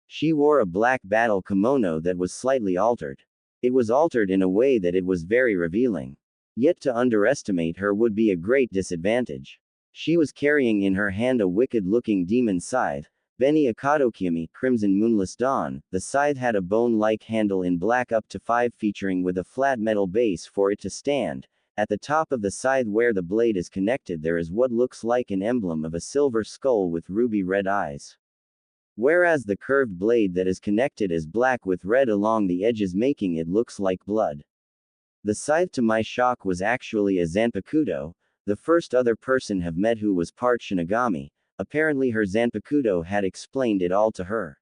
She wore a black battle kimono that was slightly altered. It was altered in a way that it was very revealing. Yet to underestimate her would be a great disadvantage. She was carrying in her hand a wicked-looking demon scythe, Beni Akadokiyami, Crimson Moonless Dawn. The scythe had a bone-like handle in black up to 5 featuring with a flat metal base for it to stand. At the top of the scythe where the blade is connected there is what looks like an emblem of a silver skull with ruby red eyes. Whereas the curved blade that is connected is black with red along the edges, making it looks like blood. The scythe, to my shock, was actually a Zanpakuto, the first other person have met who was part Shinigami. Apparently her Zanpakuto had explained it all to her.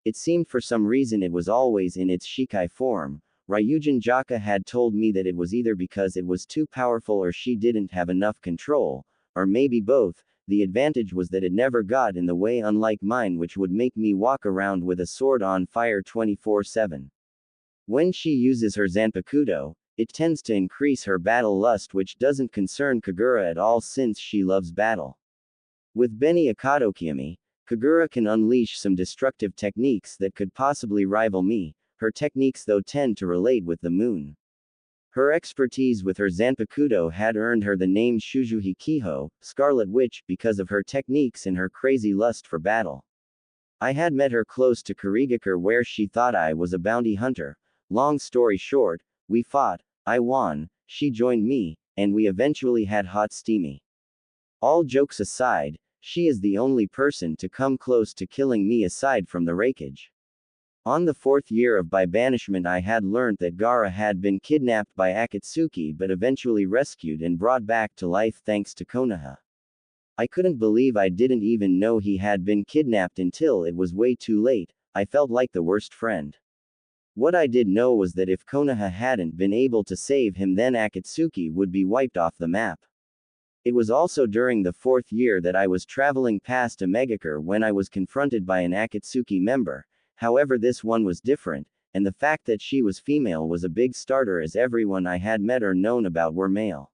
It seemed for some reason it was always in its Shikai form. Ryujin Jaka had told me that it was either because it was too powerful or she didn't have enough control, or maybe both. The advantage was that it never got in the way, unlike mine, which would make me walk around with a sword on fire 24/7. When she uses her Zanpakuto, it tends to increase her battle lust, which doesn't concern Kagura at all since she loves battle. With Beni Akadokiami, Kagura can unleash some destructive techniques that could possibly rival me. Her techniques though tend to relate with the moon. Her expertise with her Zanpakuto had earned her the name Shujuhi Kiho, Scarlet Witch, because of her techniques and her crazy lust for battle. I had met her close to Kurigakure where she thought I was a bounty hunter. Long story short, we fought, I won, she joined me, and we eventually had hot steamy. All jokes aside, she is the only person to come close to killing me aside from the Raikage. On the 4th year of my banishment I had learnt that Gaara had been kidnapped by Akatsuki but eventually rescued and brought back to life thanks to Konoha. I couldn't believe I didn't even know he had been kidnapped until it was way too late. I felt like the worst friend. What I did know was that if Konoha hadn't been able to save him, then Akatsuki would be wiped off the map. It was also during the 4th year that I was traveling past a Megakure when I was confronted by an Akatsuki member. However, this one was different, and the fact that she was female was a big starter as everyone I had met or known about were male.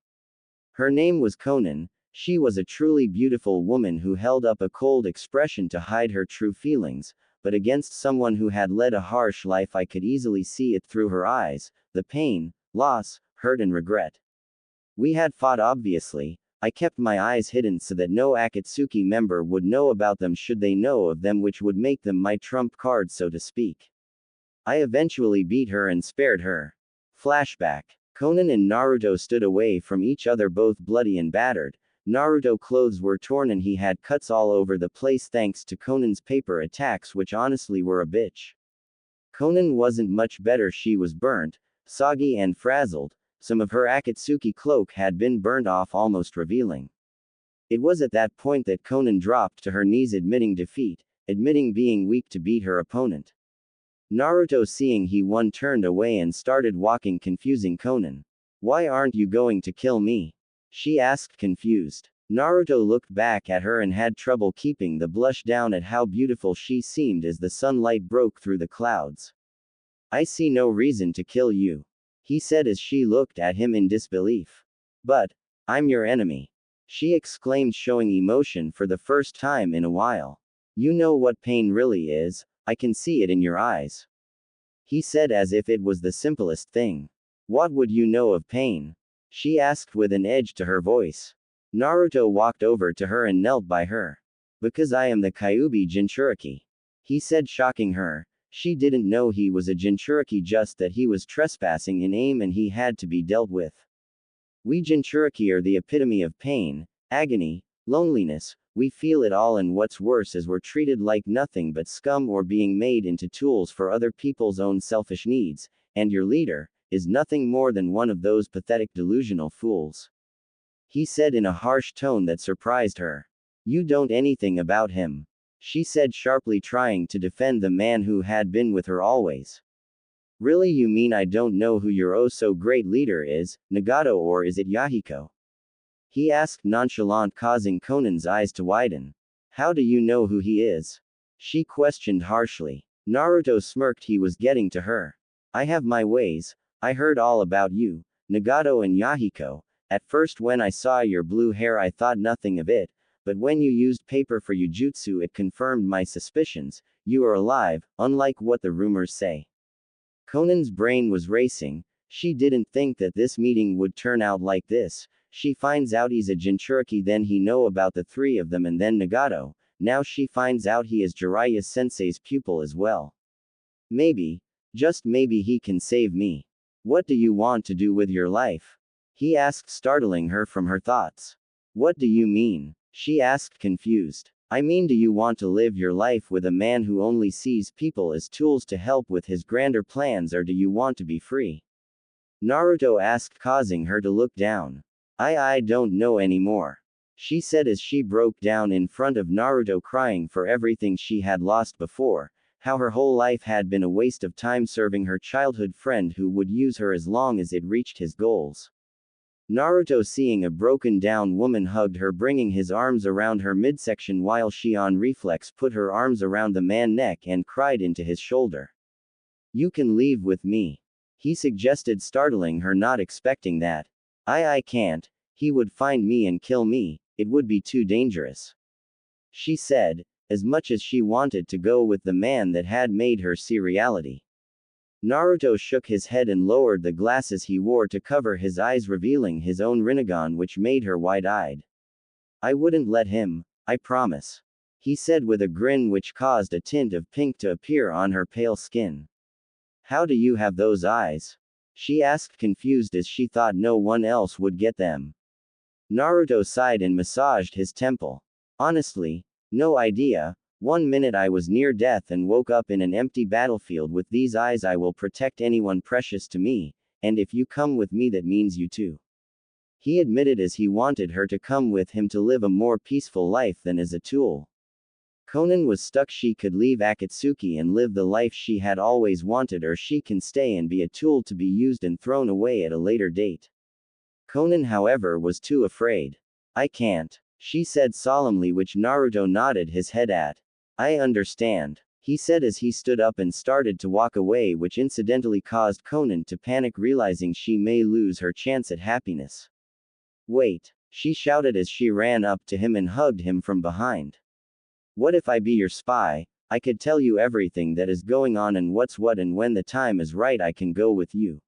Her name was Konan. She was a truly beautiful woman who held up a cold expression to hide her true feelings, but against someone who had led a harsh life I could easily see it through her eyes, the pain, loss, hurt and regret. We had fought obviously. I kept my eyes hidden so that no Akatsuki member would know about them should they know of them, which would make them my trump card so to speak. I eventually beat her and spared her. Flashback. Konan and Naruto stood away from each other, both bloody and battered. Naruto's clothes were torn and he had cuts all over the place thanks to Konan's paper attacks, which honestly were a bitch. Konan wasn't much better, she was burnt, soggy and frazzled. Some of her Akatsuki cloak had been burned off, almost revealing. It was at that point that Konan dropped to her knees, admitting defeat, admitting being weak to beat her opponent. Naruto, seeing he won, turned away and started walking, confusing Konan. "Why aren't you going to kill me?" she asked, confused. Naruto looked back at her and had trouble keeping the blush down at how beautiful she seemed as the sunlight broke through the clouds. "I see no reason to kill you," he said as she looked at him in disbelief. "But I'm your enemy," she exclaimed, showing emotion for the first time in a while. "You know what pain really is, I can see it in your eyes," he said as if it was the simplest thing. "What would you know of pain?" she asked with an edge to her voice. Naruto walked over to her and knelt by her. "Because I am the Kyuubi Jinchuriki," he said, shocking her. She didn't know he was a Jinchuriki, just that he was trespassing in aim and he had to be dealt with. We Jinchuriki are the epitome of pain, agony, loneliness. We feel it all, and what's worse is we're treated like nothing but scum or being made into tools for other people's own selfish needs, and your leader is nothing more than one of those pathetic delusional fools," he said in a harsh tone that surprised her. "You don't anything about him," she said sharply, trying to defend the man who had been with her always. "Really, you mean I don't know who your oh so great leader is, Nagato, or is it Yahiko?" he asked nonchalant, causing Konan's eyes to widen. "How do you know who he is?" she questioned harshly. Naruto smirked, he was getting to her. "I have my ways. I heard all about you, Nagato and Yahiko. At first when I saw your blue hair I thought nothing of it, but when you used paper for Jujutsu it confirmed my suspicions. You are alive, unlike what the rumors say." Konan's brain was racing. She didn't think that this meeting would turn out like this. She finds out he's a Jinchuriki, then he know about the three of them, and then Nagato. Now she finds out he is Jiraiya Sensei's pupil as well. Maybe, just maybe, he can save me. "What do you want to do with your life?" he asked, startling her from her thoughts. "What do you mean?" she asked, confused. "I mean, do you want to live your life with a man who only sees people as tools to help with his grander plans, or do you want to be free?" Naruto asked, causing her to look down. I don't know anymore. She said as she broke down in front of Naruto crying for everything she had lost before, how her whole life had been a waste of time serving her childhood friend who would use her as long as it reached his goals. Naruto, seeing a broken down woman, hugged her, bringing his arms around her midsection while she on reflex put her arms around the man's neck and cried into his shoulder. You can leave with me, he suggested, startling her, not expecting that. I can't. He would find me and kill me, it would be too dangerous, she said, as much as she wanted to go with the man that had made her see reality. Naruto shook his head and lowered the glasses he wore to cover his eyes, revealing his own Rinnegan, which made her wide-eyed. I wouldn't let him, I promise, he said with a grin which caused a tint of pink to appear on her pale skin. How do you have those eyes? She asked, confused as she thought no one else would get them. Naruto sighed and massaged his temple. Honestly, no idea. 1 minute I was near death and woke up in an empty battlefield. With these eyes I will protect anyone precious to me, and if you come with me that means you too, he admitted as he wanted her to come with him to live a more peaceful life than as a tool. Konan was stuck. She could leave Akatsuki and live the life she had always wanted, or she can stay and be a tool to be used and thrown away at a later date. Konan, however, was too afraid. I can't, she said solemnly, which Naruto nodded his head at. I understand, he said as he stood up and started to walk away, which incidentally caused Konan to panic, realizing she may lose her chance at happiness. Wait, she shouted as she ran up to him and hugged him from behind. What if I be your spy? I could tell you everything that is going on and what's what, and when the time is right I can go with you,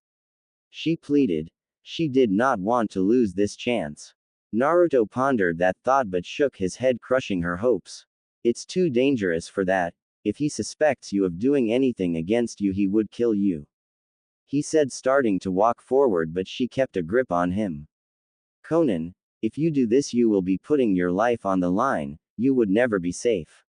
she pleaded. She did not want to lose this chance. Naruto pondered that thought but shook his head, crushing her hopes. It's too dangerous for that. If he suspects you of doing anything against you, he would kill you, he said, starting to walk forward, but she kept a grip on him. Konan, if you do this you will be putting your life on the line, you would never be safe.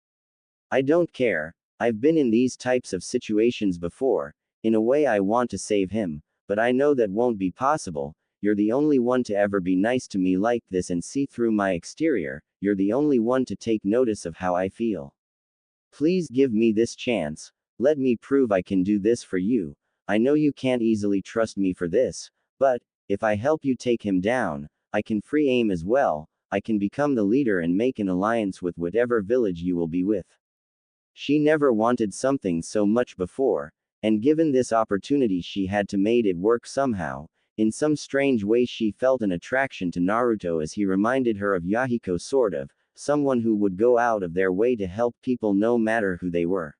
I don't care, I've been in these types of situations before. In a way I want to save him, but I know that won't be possible. You're the only one to ever be nice to me like this and see through my exterior. You're the only one to take notice of how I feel. Please give me this chance. Let me prove I can do this for you. I know you can't easily trust me for this, but if I help you take him down, I can free aim as well. I can become the leader and make an alliance with whatever village you will be with. She never wanted something so much before, and given this opportunity she had to make it work somehow. In some strange way she felt an attraction to Naruto as he reminded her of Yahiko, sort of, someone who would go out of their way to help people no matter who they were.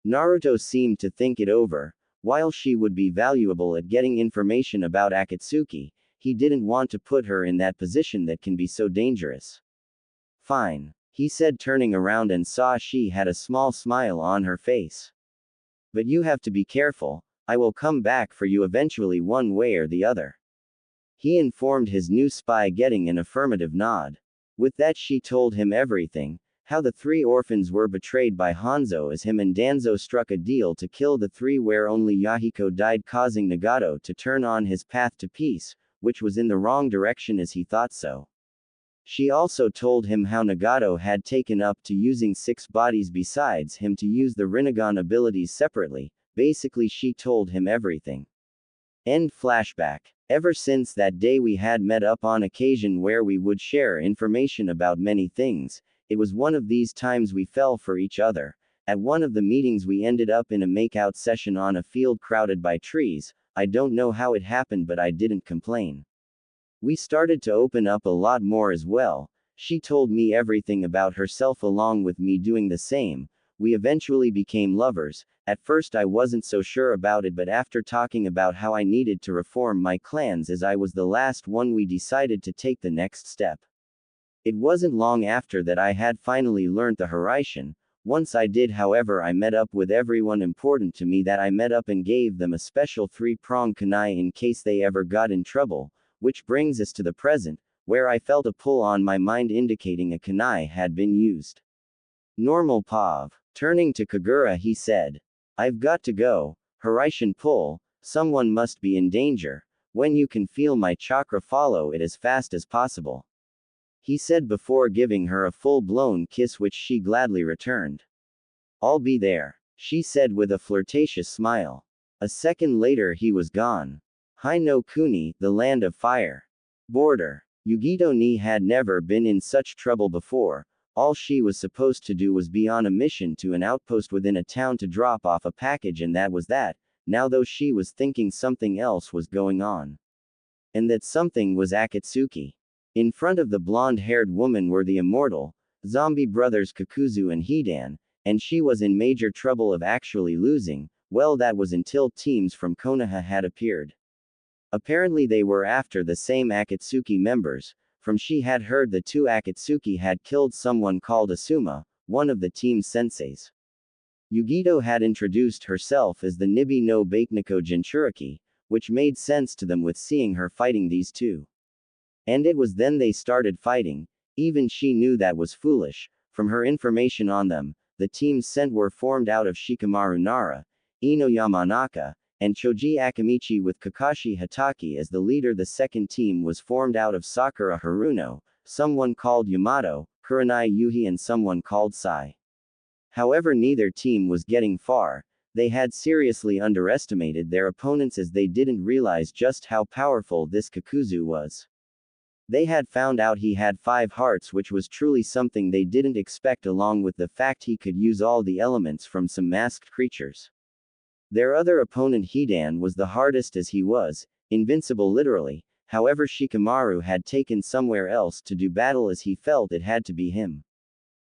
Naruto seemed to think it over. While she would be valuable at getting information about Akatsuki, he didn't want to put her in that position that can be so dangerous. Fine, he said, turning around and saw she had a small smile on her face. But you have to be careful. I will come back for you eventually, one way or the other, he informed his new spy, getting an affirmative nod. With that she told him everything, how the 3 orphans were betrayed by Hanzo as him and Danzo struck a deal to kill the 3, where only Yahiko died, causing Nagato to turn on his path to peace, which was in the wrong direction as he thought so. She also told him how Nagato had taken up to using 6 bodies besides him to use the Rinnegan abilities separately. Basically she told him everything. End flashback. Ever since that day we had met up on occasion where we would share information about many things. It was one of these times we fell for each other. At one of the meetings we ended up in a makeout session on a field crowded by trees. I don't know how it happened, but I didn't complain. We started to open up a lot more as well. She told me everything about herself along with me doing the same. We eventually became lovers. At first I wasn't so sure about it, but after talking about how I needed to reform my clans as I was the last one, we decided to take the next step. It wasn't long after that I had finally learned the Hiraishin. Once I did, however, I met up with everyone important to me that I met up and gave them a special 3-prong kunai in case they ever got in trouble, which brings us to the present, where I felt a pull on my mind indicating a kunai had been used. Normal Pav. Turning to Kagura he said, I've got to go. Hiraishin pull, someone must be in danger. When you can feel my chakra, follow it as fast as possible. He said before giving her a full-blown kiss, which she gladly returned. I'll be there, she said with a flirtatious smile. A second later he was gone. Hai no Kuni, the land of fire. Border. Yugito ni had never been in such trouble before. All she was supposed to do was be on a mission to an outpost within a town to drop off a package, and that was that. Now though she was thinking something else was going on. And that something was Akatsuki. In front of the blonde-haired woman were the immortal, zombie brothers Kakuzu and Hidan, and she was in major trouble of actually losing. Well, that was until teams from Konoha had appeared. Apparently they were after the same Akatsuki members. From she had heard the two Akatsuki had killed someone called Asuma, one of the team's senseis. Yugito had introduced herself as the Nibi no Bakeniko Jinchuriki, which made sense to them with seeing her fighting these two. And it was then they started fighting. Even she knew that was foolish. From her information on them, the teams sent were formed out of Shikamaru Nara, Ino Yamanaka, and Choji Akamichi with Kakashi Hatake as the leader. The second team was formed out of Sakura Haruno, someone called Yamato, Kurenai Yuhi, and someone called Sai. However, neither team was getting far. They had seriously underestimated their opponents, as they didn't realize just how powerful this Kakuzu was. They had found out he had 5 hearts, which was truly something they didn't expect, along with the fact he could use all the elements from some masked creatures. Their other opponent Hidan was the hardest, as he was invincible literally. However, Shikamaru had taken somewhere else to do battle, as he felt it had to be him.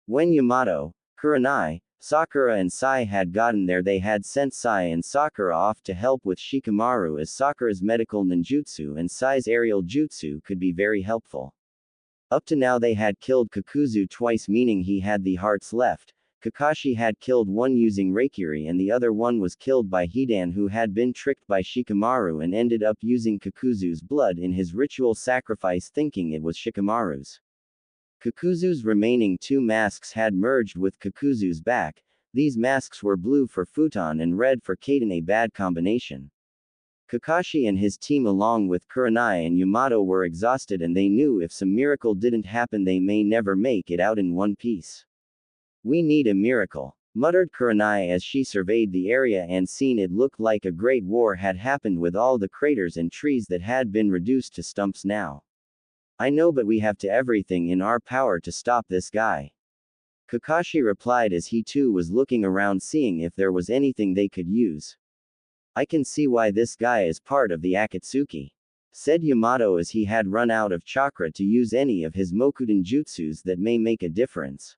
When Yamato, Kurenai, Sakura and Sai had gotten there, they had sent Sai and Sakura off to help with Shikamaru, as Sakura's medical ninjutsu and Sai's aerial jutsu could be very helpful. Up to now they had killed Kakuzu twice, meaning he had the hearts left. Kakashi had killed one using Reikiri, and the other one was killed by Hidan, who had been tricked by Shikamaru and ended up using Kakuzu's blood in his ritual sacrifice, thinking it was Shikamaru's. Kakuzu's remaining 2 masks had merged with Kakuzu's back. These masks were blue for Futon and red for Kaden, a bad combination. Kakashi and his team along with Kurenai and Yamato were exhausted, and they knew if some miracle didn't happen they may never make it out in one piece. We need a miracle, muttered Kurenai as she surveyed the area and seen it looked like a great war had happened, with all the craters and trees that had been reduced to stumps now. I know, but we have to everything in our power to stop this guy. Kakashi replied as he too was looking around, seeing if there was anything they could use. I can see why this guy is part of the Akatsuki, said Yamato as he had run out of chakra to use any of his Mokuden jutsus that may make a difference.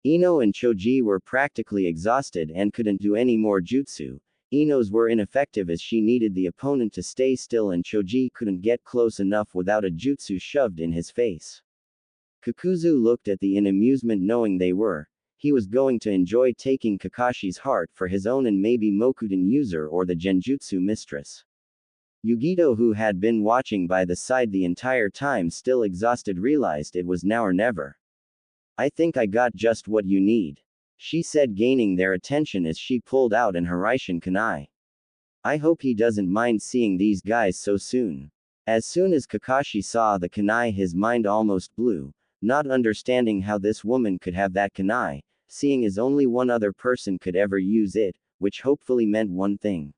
Ino and Choji were practically exhausted and couldn't do any more jutsu. Ino's were ineffective as she needed the opponent to stay still, and Choji couldn't get close enough without a jutsu shoved in his face. Kakuzu looked at the in amusement, knowing he was going to enjoy taking Kakashi's heart for his own and maybe Mokuden user or the Genjutsu mistress. Yugito, who had been watching by the side the entire time, still exhausted, realized it was now or never. I think I got just what you need, she said, gaining their attention as she pulled out an Hiraishin kunai. I hope he doesn't mind seeing these guys so soon. As soon as Kakashi saw the kunai, his mind almost blew, not understanding how this woman could have that kunai, seeing as only one other person could ever use it, which hopefully meant one thing.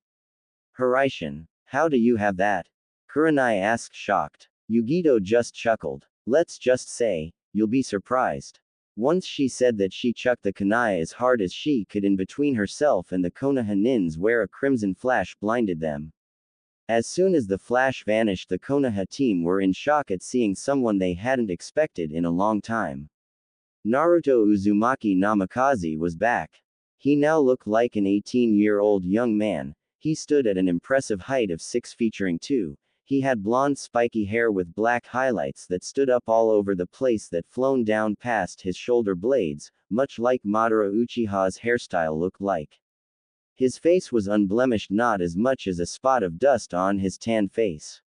Hiraishin, how do you have that? Kurenai asked, shocked. Yugito just chuckled. Let's just say, you'll be surprised. Once she said that she chucked the kunai as hard as she could in between herself and the Konoha nins, where a crimson flash blinded them. As soon as the flash vanished, the Konoha team were in shock at seeing someone they hadn't expected in a long time. Naruto Uzumaki Namikaze was back. He now looked like an 18-year-old young man. He stood at an impressive height of 6 featuring 2. He had blonde spiky hair with black highlights that stood up all over the place that flown down past his shoulder blades, much like Madara Uchiha's hairstyle looked like. His face was unblemished, not as much as a spot of dust on his tan face.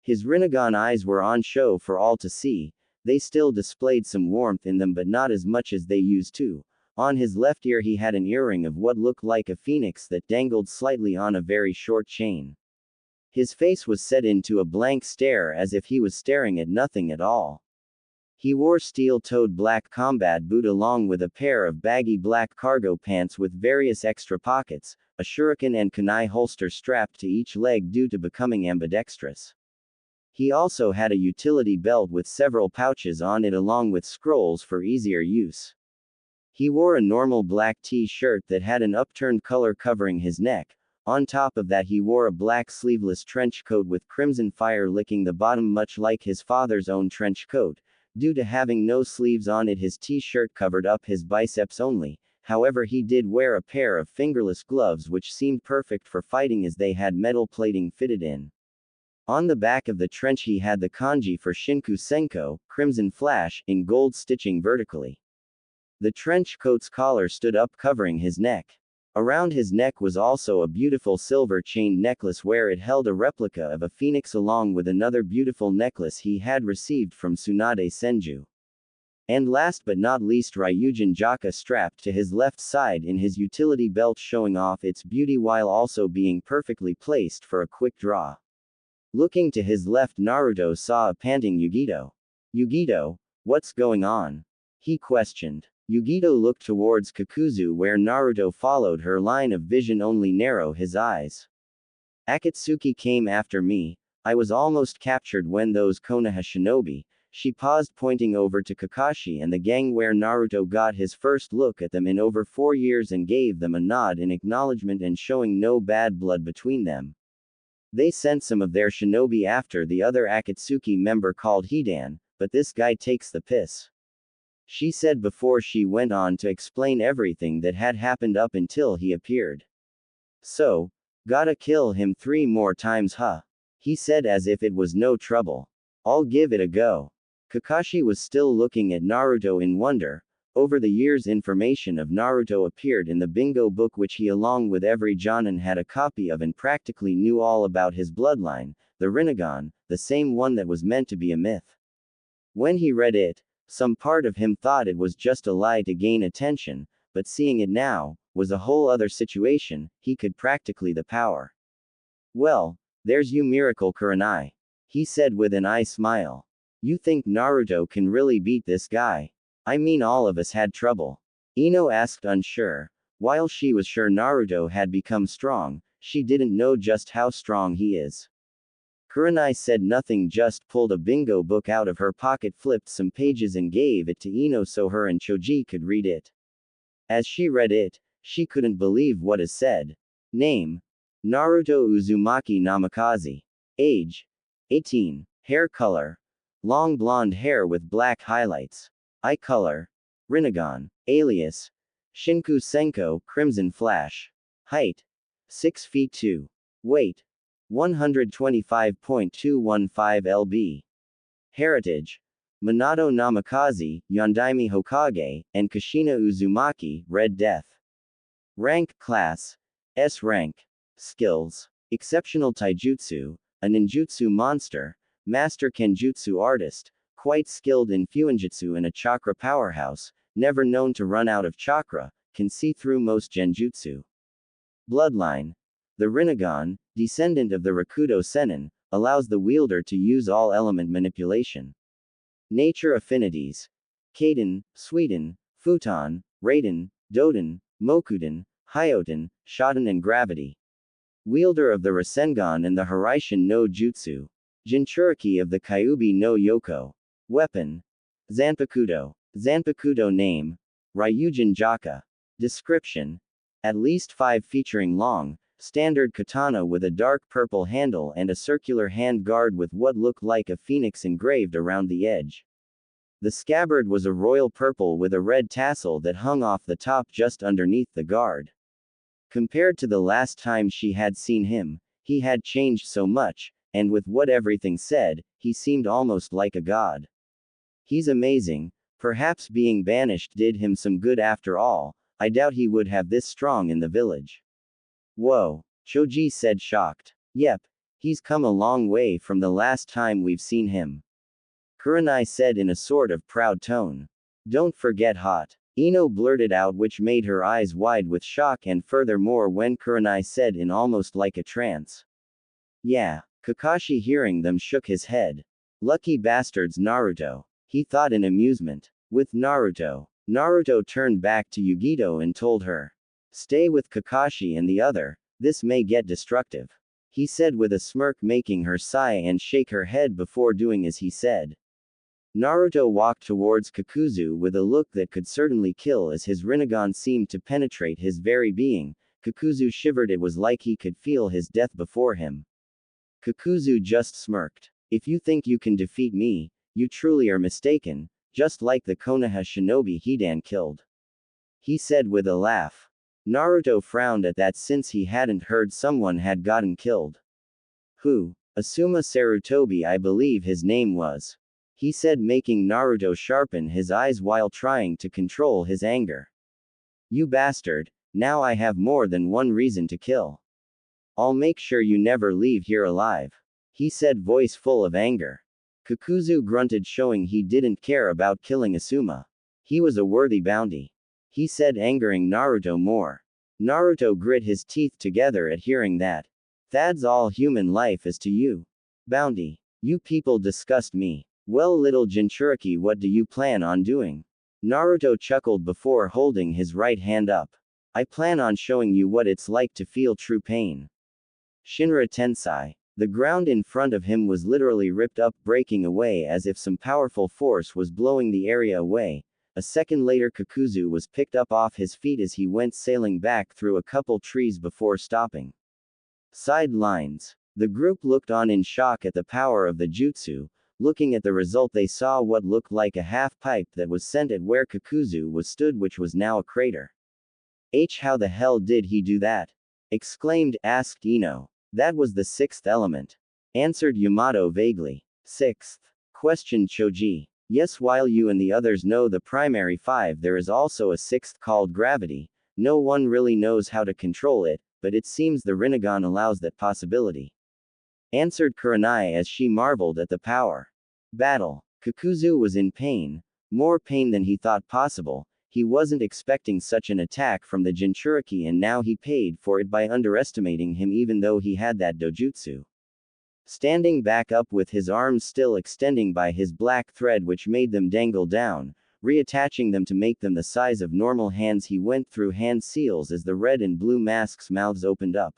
His Rinnegan eyes were on show for all to see. They still displayed some warmth in them, but not as much as they used to. On his left ear he had an earring of what looked like a phoenix that dangled slightly on a very short chain. His face was set into a blank stare as if he was staring at nothing at all. He wore steel-toed black combat boot along with a pair of baggy black cargo pants with various extra pockets, a shuriken and kunai holster strapped to each leg due to becoming ambidextrous. He also had a utility belt with several pouches on it along with scrolls for easier use. He wore a normal black t-shirt that had an upturned collar covering his neck. On top of that he wore a black sleeveless trench coat with crimson fire licking the bottom much like his father's own trench coat. Due to having no sleeves on it his t-shirt covered up his biceps only, however he did wear a pair of fingerless gloves which seemed perfect for fighting as they had metal plating fitted in. On the back of the trench he had the kanji for Shinku Senko, Crimson Flash, in gold stitching vertically. The trench coat's collar stood up covering his neck. Around his neck was also a beautiful silver chained necklace where it held a replica of a phoenix along with another beautiful necklace he had received from Tsunade Senju. And last but not least Ryujin Jaka strapped to his left side in his utility belt showing off its beauty while also being perfectly placed for a quick draw. Looking to his left Naruto saw a panting Yugito. "Yugito, what's going on?" he questioned. Yugito looked towards Kakuzu where Naruto followed her line of vision only narrow his eyes. "Akatsuki came after me, I was almost captured when those Konoha shinobi," she paused pointing over to Kakashi and the gang where Naruto got his first look at them in over 4 years and gave them a nod in acknowledgement and showing no bad blood between them. "They sent some of their shinobi after the other Akatsuki member called Hidan, but this guy takes the piss," she said before she went on to explain everything that had happened up until he appeared. "So, gotta kill him 3 more times huh?" he said as if it was no trouble. "I'll give it a go." Kakashi was still looking at Naruto in wonder. Over the years information of Naruto appeared in the bingo book which he along with every Jonin had a copy of and practically knew all about his bloodline, the Rinnegan, the same one that was meant to be a myth. When he read it, some part of him thought it was just a lie to gain attention, but seeing it now, was a whole other situation, he could practically the power. "Well, there's you miracle Kurenai," he said with an eye smile. "You think Naruto can really beat this guy? I mean all of us had trouble." Ino asked unsure. While she was sure Naruto had become strong, she didn't know just how strong he is. Kurenai said nothing, just pulled a bingo book out of her pocket, flipped some pages and gave it to Ino so her and Choji could read it. As she read it, she couldn't believe what is said. Name: Naruto Uzumaki Namikaze. Age: 18. Hair color: long blonde hair with black highlights. Eye color: Rinnegan. Alias: Shinku Senko, Crimson Flash. Height: 6 feet 2. Weight: 125.215 lb. Heritage: Minato Namikaze, Yondaime Hokage, and Kushina Uzumaki, Red Death. Rank: Class S rank. Skills: Exceptional Taijutsu, a ninjutsu monster, Master Kenjutsu artist, quite skilled in Fuinjutsu and a chakra powerhouse, never known to run out of chakra, can see through most genjutsu. Bloodline: the Rinnegan, descendant of the Rakudo Sennin, allows the wielder to use all element manipulation. Nature affinities: Kaden, Suiden, Futon, Raiden, Doden, Mokuden, Hyoten, Shoten and Gravity. Wielder of the Rasengan and the Hiraishin no Jutsu. Jinchuriki of the Kyuubi no Yoko. Weapon: Zanpakuto. Zanpakuto name: Ryujin Jaka. Description: at least 5 featuring long, standard katana with a dark purple handle and a circular hand guard with what looked like a phoenix engraved around the edge. The scabbard was a royal purple with a red tassel that hung off the top just underneath the guard. Compared to the last time she had seen him, he had changed so much, and with what everything said, he seemed almost like a god. He's amazing. Perhaps being banished did him some good after all. I doubt he would have this strong in the village. Whoa, Choji said shocked. Yep, he's come a long way from the last time we've seen him. Kurenai said in a sort of proud tone. Don't forget hot. Ino blurted out, which made her eyes wide with shock, and furthermore when Kurenai said in almost like a trance. Yeah. Kakashi hearing them shook his head. Lucky bastards Naruto, he thought in amusement. With Naruto. Naruto turned back to Yugito and told her. Stay with Kakashi and the other, this may get destructive. He said with a smirk, making her sigh and shake her head before doing as he said. Naruto walked towards Kakuzu with a look that could certainly kill as his Rinnegan seemed to penetrate his very being. Kakuzu shivered, it was like he could feel his death before him. Kakuzu just smirked. If you think you can defeat me, you truly are mistaken, just like the Konoha shinobi Hidan killed. He said with a laugh. Naruto frowned at that since he hadn't heard someone had gotten killed. Who? Asuma Sarutobi, I believe his name was. He said, making Naruto sharpen his eyes while trying to control his anger. You bastard, now I have more than one reason to kill. I'll make sure you never leave here alive. He said, voice full of anger. Kakuzu grunted, showing he didn't care about killing Asuma. He was a worthy bounty. He said, angering Naruto more. Naruto grit his teeth together at hearing that. That's all human life is to you. Bounty. You people disgust me. Well, little Jinchuriki, what do you plan on doing? Naruto chuckled before holding his right hand up. I plan on showing you what it's like to feel true pain. Shinra Tensei. The ground in front of him was literally ripped up, breaking away as if some powerful force was blowing the area away. A second later, Kakuzu was picked up off his feet as he went sailing back through a couple trees before stopping. Sidelines. The group looked on in shock at the power of the jutsu. Looking at the result, they saw what looked like a half-pipe that was sent at where Kakuzu was stood, which was now a crater. How the hell did he do that? Asked Ino. That was the sixth element. Answered Yamato vaguely. Sixth? Questioned Choji. Yes, while you and the others know the primary five, there is also a sixth called gravity. No one really knows how to control it, but it seems the Rinnegan allows that possibility. Answered Kurenai as she marveled at the power. Battle. Kakuzu was in pain. More pain than he thought possible. He wasn't expecting such an attack from the Jinchuriki, and now he paid for it by underestimating him, even though he had that dojutsu. Standing back up with his arms still extending by his black thread, which made them dangle down, reattaching them to make them the size of normal hands, he went through hand seals as the red and blue masks' mouths opened up.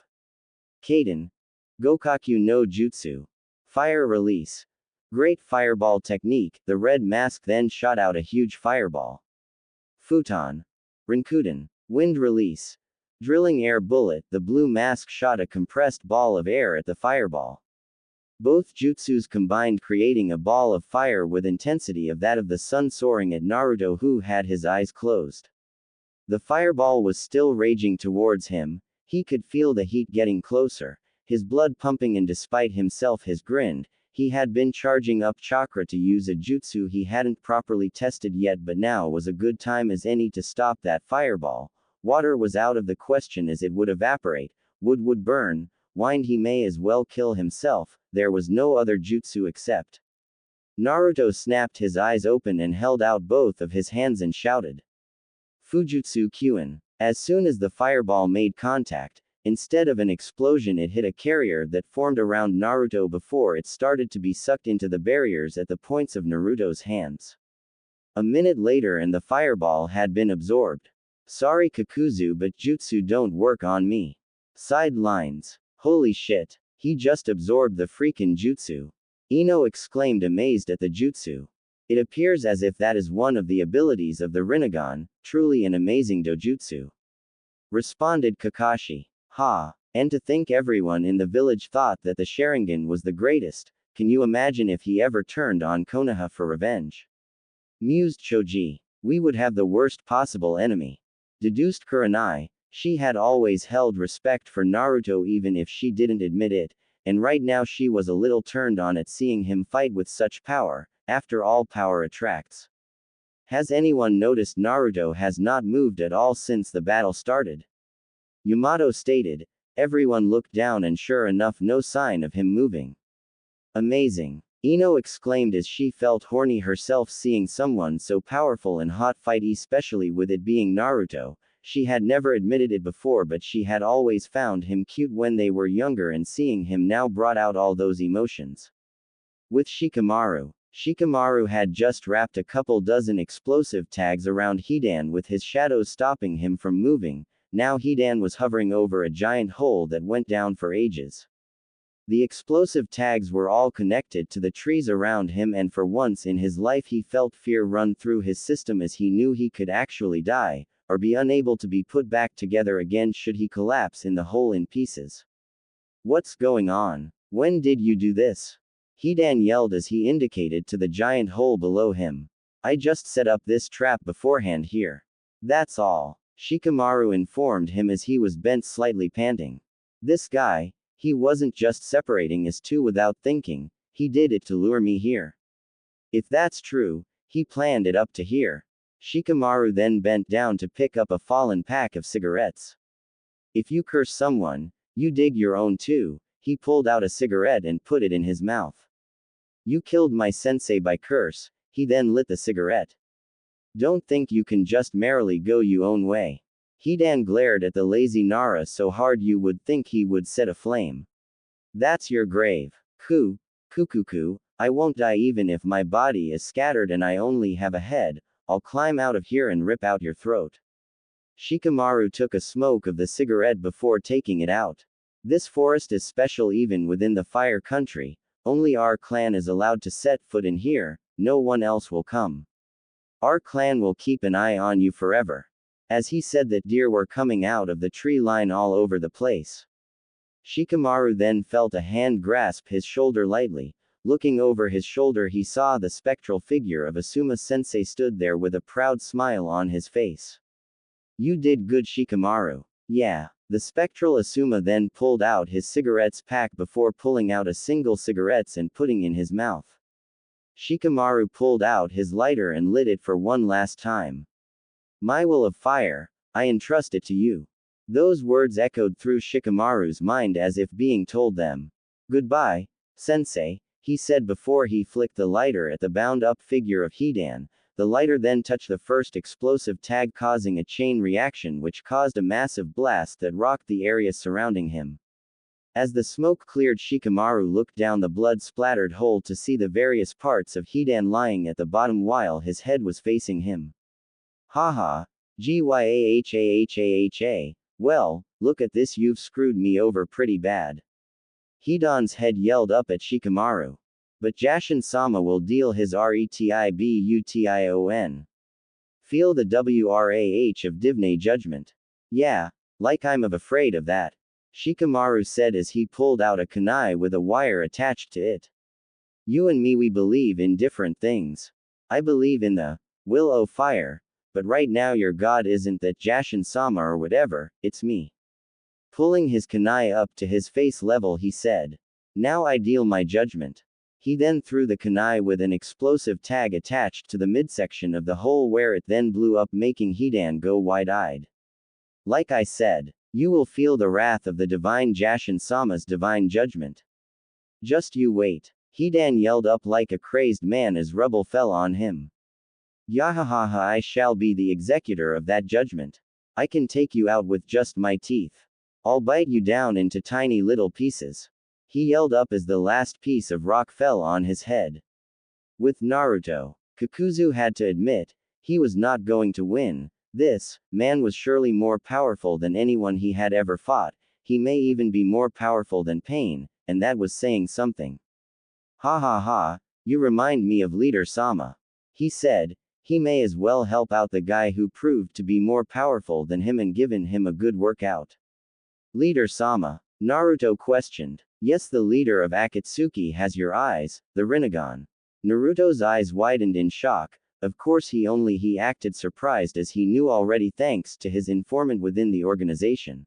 Kaden. Gokaku no Jutsu. Fire release. Great fireball technique. The red mask then shot out a huge fireball. Futon. Rinkuden. Wind release. Drilling air bullet. The blue mask shot a compressed ball of air at the fireball. Both jutsus combined, creating a ball of fire with intensity of that of the sun soaring at Naruto, who had his eyes closed. The fireball was still raging towards him. He could feel the heat getting closer, his blood pumping, and despite himself his grinned. He had been charging up chakra to use a jutsu he hadn't properly tested yet, but now was a good time as any to stop that fireball. Water was out of the question as it would evaporate, wood would burn, whined he may as well kill himself, there was no other jutsu except. Naruto snapped his eyes open and held out both of his hands and shouted. Fujutsu Kyuin. As soon as the fireball made contact, instead of an explosion, it hit a carrier that formed around Naruto before it started to be sucked into the barriers at the points of Naruto's hands. A minute later and the fireball had been absorbed. Sorry Kakuzu, but jutsu don't work on me. Sidelines. Holy shit. He just absorbed the freaking jutsu. Ino exclaimed, amazed at the jutsu. It appears as if that is one of the abilities of the Rinnegan, truly an amazing dojutsu. Responded Kakashi. Ha. And to think everyone in the village thought that the Sharingan was the greatest. Can you imagine if he ever turned on Konoha for revenge? Mused Choji. We would have the worst possible enemy. Deduced Kurenai. She had always held respect for Naruto even if she didn't admit it, and right now she was a little turned on at seeing him fight with such power. After all, power attracts. Has anyone noticed Naruto has not moved at all since the battle started? Yamato stated. Everyone looked down and sure enough, no sign of him moving. Amazing. Ino exclaimed as she felt horny herself seeing someone so powerful and hot fight, especially with it being Naruto. She had never admitted it before, but she had always found him cute when they were younger, and seeing him now brought out all those emotions. With Shikamaru had just wrapped a couple dozen explosive tags around Hidan with his shadows stopping him from moving. Now Hidan was hovering over a giant hole that went down for ages. The explosive tags were all connected to the trees around him, and for once in his life he felt fear run through his system, as he knew he could actually die, or be unable to be put back together again should he collapse in the hole in pieces. What's going on? When did you do this? Hidan yelled as he indicated to the giant hole below him. I just set up this trap beforehand here. That's all, Shikamaru informed him as he was bent slightly, panting. This guy, he wasn't just separating us two without thinking, he did it to lure me here. If that's true, he planned it up to here. Shikamaru then bent down to pick up a fallen pack of cigarettes. If you curse someone, you dig your own too. He pulled out a cigarette and put it in his mouth. You killed my sensei by curse. He then lit the cigarette. Don't think you can just merrily go your own way. Hidan glared at the lazy Nara so hard you would think he would set a flame. That's your grave. Kukuku, I won't die even if my body is scattered and I only have a head. I'll climb out of here and rip out your throat. Shikamaru took a smoke of the cigarette before taking it out. This forest is special even within the fire country. Only our clan is allowed to set foot in here, no one else will come. Our clan will keep an eye on you forever. As he said that, deer were coming out of the tree line all over the place. Shikamaru then felt a hand grasp his shoulder lightly. Looking over his shoulder, he saw the spectral figure of Asuma Sensei stood there with a proud smile on his face. You did good, Shikamaru. Yeah. The spectral Asuma then pulled out his cigarettes pack before pulling out a single cigarette and putting in his mouth. Shikamaru pulled out his lighter and lit it for one last time. My will of fire, I entrust it to you. Those words echoed through Shikamaru's mind as if being told them. Goodbye, Sensei, he said before he flicked the lighter at the bound-up figure of Hidan. The lighter then touched the first explosive tag, causing a chain reaction which caused a massive blast that rocked the area surrounding him. As the smoke cleared, Shikamaru looked down the blood-splattered hole to see the various parts of Hidan lying at the bottom while his head was facing him. Haha, gyahahaha, well, look at this, you've screwed me over pretty bad. Hidan's head yelled up at Shikamaru. But Jashin-sama will deal his retibution. Feel the wrah of Divine judgment. Yeah, like I'm afraid of that, Shikamaru said as he pulled out a kunai with a wire attached to it. You and me, we believe in different things. I believe in the will o' fire, but right now your god isn't that Jashin-sama or whatever, it's me. Pulling his kunai up to his face level, he said. Now I deal my judgment. He then threw the kunai with an explosive tag attached to the midsection of the hole, where it then blew up, making Hidan go wide-eyed. Like I said, you will feel the wrath of the divine Jashin-sama's divine judgment. Just you wait. Hidan yelled up like a crazed man as rubble fell on him. Yahahaha, I shall be the executor of that judgment. I can take you out with just my teeth. I'll bite you down into tiny little pieces. He yelled up as the last piece of rock fell on his head. With Naruto, Kakuzu had to admit, he was not going to win. This man was surely more powerful than anyone he had ever fought. He may even be more powerful than Pain, and that was saying something. Ha ha ha, you remind me of Leader Sama. He said, he may as well help out the guy who proved to be more powerful than him and given him a good workout. Leader Sama, Naruto questioned. Yes, the leader of Akatsuki has your eyes, the Rinnegan. Naruto's eyes widened in shock. Of course he acted surprised as he knew already thanks to his informant within the organization.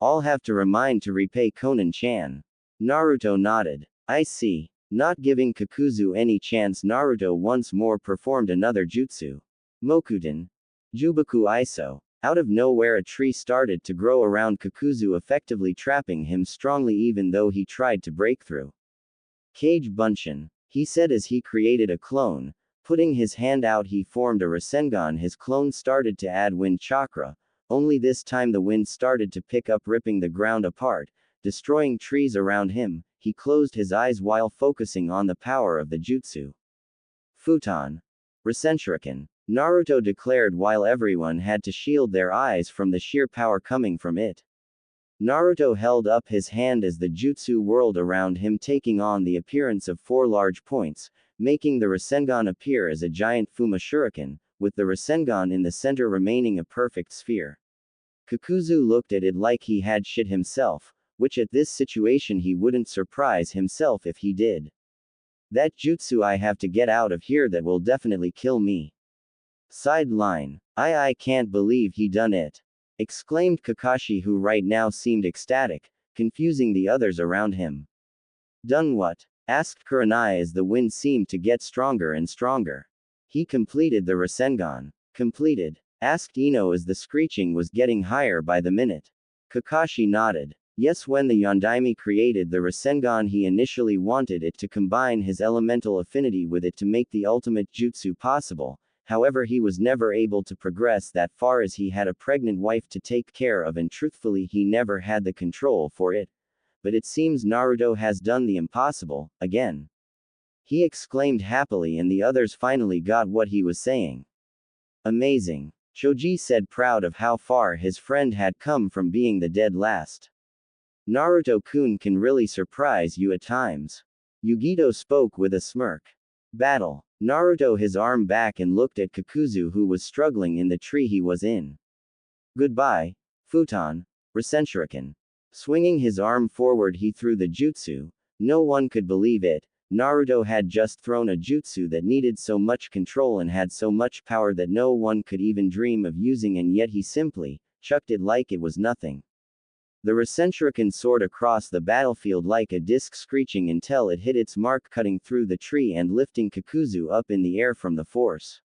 I'll have to remind to repay Konan-chan. Naruto nodded. I see. Not giving Kakuzu any chance, Naruto once more performed another jutsu. Mokuten. Jubaku Iso. Out of nowhere a tree started to grow around Kakuzu, effectively trapping him strongly even though he tried to break through. Kage Bunshin, he said as he created a clone. Putting his hand out, he formed a Rasengan. His clone started to add wind chakra. only this time the wind started to pick up, ripping the ground apart, destroying trees around him. He closed his eyes while focusing on the power of the jutsu. Futon. Rasenshuriken. Naruto declared while everyone had to shield their eyes from the sheer power coming from it. Naruto held up his hand as the jutsu whirled around him, taking on the appearance of 4 large points, making the Rasengan appear as a giant Fuma Shuriken, with the Rasengan in the center remaining a perfect sphere. Kakuzu looked at it like he had shit himself, which at this situation he wouldn't surprise himself if he did. That jutsu I have to get out of here, that will definitely kill me. Sideline. I can't believe he done it, exclaimed Kakashi, who right now seemed ecstatic, confusing the others around him. Done what? Asked Kurenai as the wind seemed to get stronger and stronger. He completed the Rasengan. Completed? Asked Ino as the screeching was getting higher by the minute. Kakashi nodded. Yes, when the Yondaime created the Rasengan, he initially wanted it to combine his elemental affinity with it to make the ultimate jutsu possible. However, he was never able to progress that far as he had a pregnant wife to take care of, and truthfully he never had the control for it. But it seems Naruto has done the impossible, again. He exclaimed happily, and the others finally got what he was saying. Amazing. Choji said, proud of how far his friend had come from being the dead last. Naruto-kun can really surprise you at times. Yugito spoke with a smirk. Battle. Naruto his arm back and looked at Kakuzu, who was struggling in the tree he was in. Goodbye, Futon. Rasenshuriken. Swinging his arm forward, he threw the jutsu. No one could believe it. Naruto had just thrown a jutsu that needed so much control and had so much power that no one could even dream of using, and yet he simply chucked it like it was nothing. The Rasenshuriken soared across the battlefield like a disc, screeching until it hit its mark, cutting through the tree and lifting Kakuzu up in the air from the force.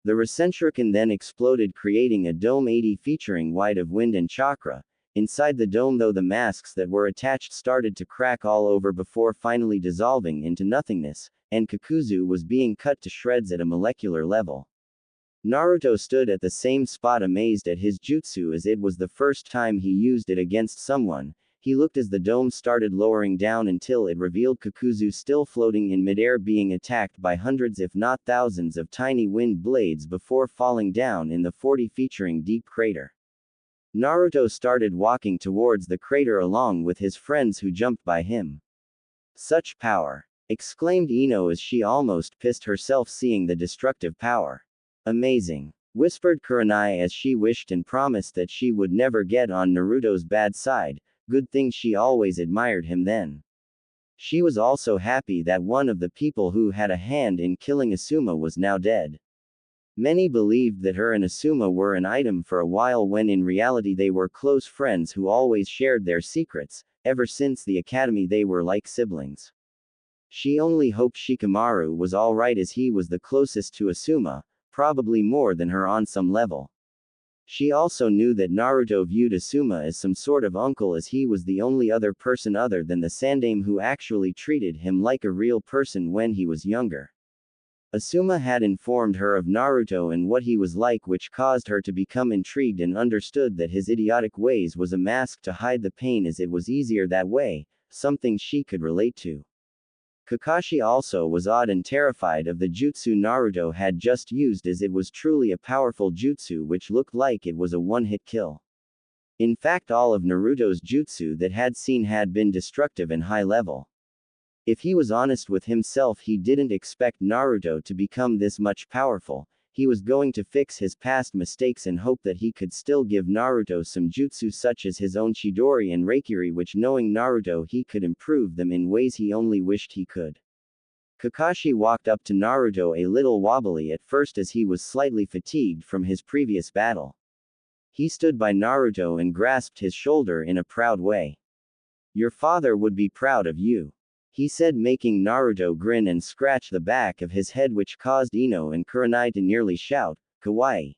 The Rasenshuriken then exploded, creating a dome 80 featuring wide of wind and chakra. Inside the dome, though, the masks that were attached started to crack all over before finally dissolving into nothingness, and Kakuzu was being cut to shreds at a molecular level. Naruto stood at the same spot, amazed at his jutsu, as it was the first time he used it against someone. He looked as the dome started lowering down until it revealed Kakuzu still floating in midair, being attacked by hundreds if not thousands of tiny wind blades before falling down in the 40 featuring deep crater. Naruto started walking towards the crater along with his friends, who jumped by him. Such power! Exclaimed Ino as she almost pissed herself seeing the destructive power. Amazing! Whispered Kurenai as she wished and promised that she would never get on Naruto's bad side. Good thing she always admired him then. She was also happy that one of the people who had a hand in killing Asuma was now dead. Many believed that her and Asuma were an item for a while, when in reality they were close friends who always shared their secrets. Ever since the academy they were like siblings. She only hoped Shikamaru was alright, as he was the closest to Asuma, probably more than her on some level. She also knew that Naruto viewed Asuma as some sort of uncle, as he was the only other person other than the Sandaime who actually treated him like a real person when he was younger. Asuma had informed her of Naruto and what he was like, which caused her to become intrigued and understood that his idiotic ways was a mask to hide the pain, as it was easier that way, something she could relate to. Kakashi also was awed and terrified of the jutsu Naruto had just used, as it was truly a powerful jutsu which looked like it was a one-hit kill. In fact, all of Naruto's jutsu that had seen had been destructive and high level. If he was honest with himself, he didn't expect Naruto to become this much powerful. He was going to fix his past mistakes and hope that he could still give Naruto some jutsu such as his own Chidori and Reikiri, which, knowing Naruto, he could improve them in ways he only wished he could. Kakashi walked up to Naruto a little wobbly at first, as he was slightly fatigued from his previous battle. He stood by Naruto and grasped his shoulder in a proud way. "Your father would be proud of you," he said, making Naruto grin and scratch the back of his head, which caused Ino and Kurenai to nearly shout, "Kawaii."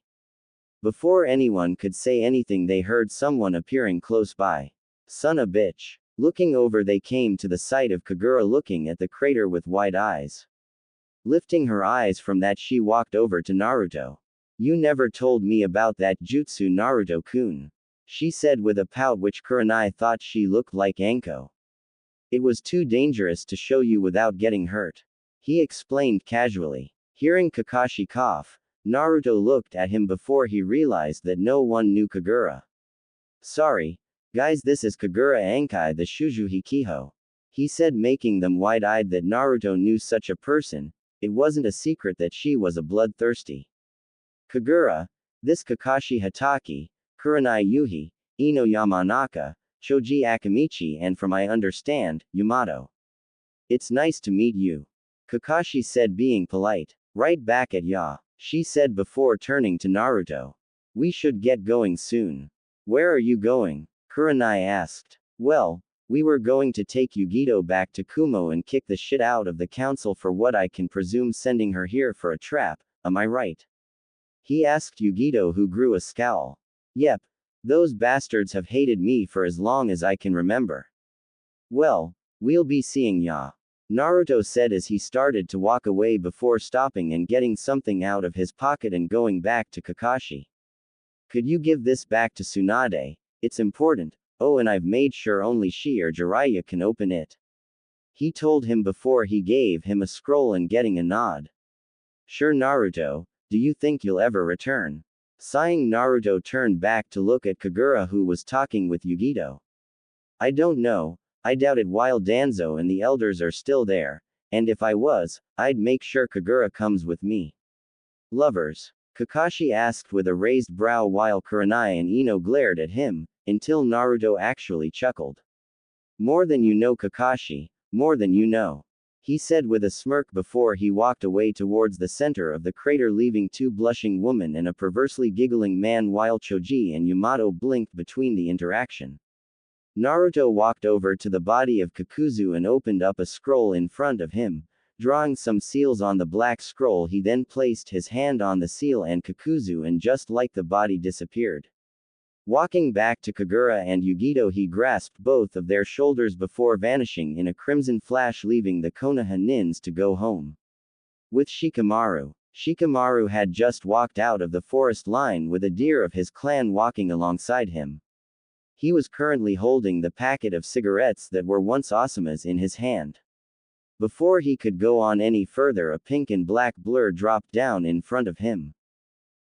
Before anyone could say anything, they heard someone appearing close by. "Son a bitch." Looking over, they came to the sight of Kagura looking at the crater with wide eyes. Lifting her eyes from that, she walked over to Naruto. You never told me about that jutsu Naruto-kun. She said with a pout which Kurenai thought she looked like Anko. It was too dangerous to show you without getting hurt. He explained casually. Hearing Kakashi cough, Naruto looked at him before he realized that no one knew Kagura. Sorry, guys, this is Kagura Ankai the Shujuhi Kiho. He said, making them wide-eyed that Naruto knew such a person. It wasn't a secret that she was a bloodthirsty Kagura, this Kakashi Hatake, Kurenai Yuhi, Ino Yamanaka, Choji Akamichi, and from I understand, Yamato. It's nice to meet you. Kakashi said, being polite. Right back at ya, she said before turning to Naruto. We should get going soon. Where are you going? Kurenai asked. Well, we were going to take Yugito back to Kumo and kick the shit out of the council for what I can presume sending her here for a trap, am I right? He asked Yugito, who grew a scowl. Yep. Those bastards have hated me for as long as I can remember. Well, we'll be seeing ya. Naruto said as he started to walk away before stopping and getting something out of his pocket and going back to Kakashi. Could you give this back to Tsunade? It's important. Oh, and I've made sure only she or Jiraiya can open it. He told him before he gave him a scroll and getting a nod. Sure, Naruto. Do you think you'll ever return? Sighing, Naruto turned back to look at Kagura, who was talking with Yugito. I don't know. I doubt it while Danzo and the elders are still there, and if I was, I'd make sure Kagura comes with me. Lovers? Kakashi asked with a raised brow while Kurenai and Ino glared at him, until Naruto actually chuckled. More than you know, Kakashi, more than you know. He said with a smirk before he walked away towards the center of the crater, leaving two blushing women and a perversely giggling man while Choji and Yamato blinked between the interaction. Naruto walked over to the body of Kakuzu and opened up a scroll in front of him. Drawing some seals on the black scroll, he then placed his hand on the seal and Kakuzu, and just like the body disappeared. Walking back to Kagura and Yugito, he grasped both of their shoulders before vanishing in a crimson flash, leaving the Konoha nins to go home. With Shikamaru. Shikamaru had just walked out of the forest line with a deer of his clan walking alongside him. He was currently holding the packet of cigarettes that were once Osamu's in his hand. Before he could go on any further, a pink and black blur dropped down in front of him.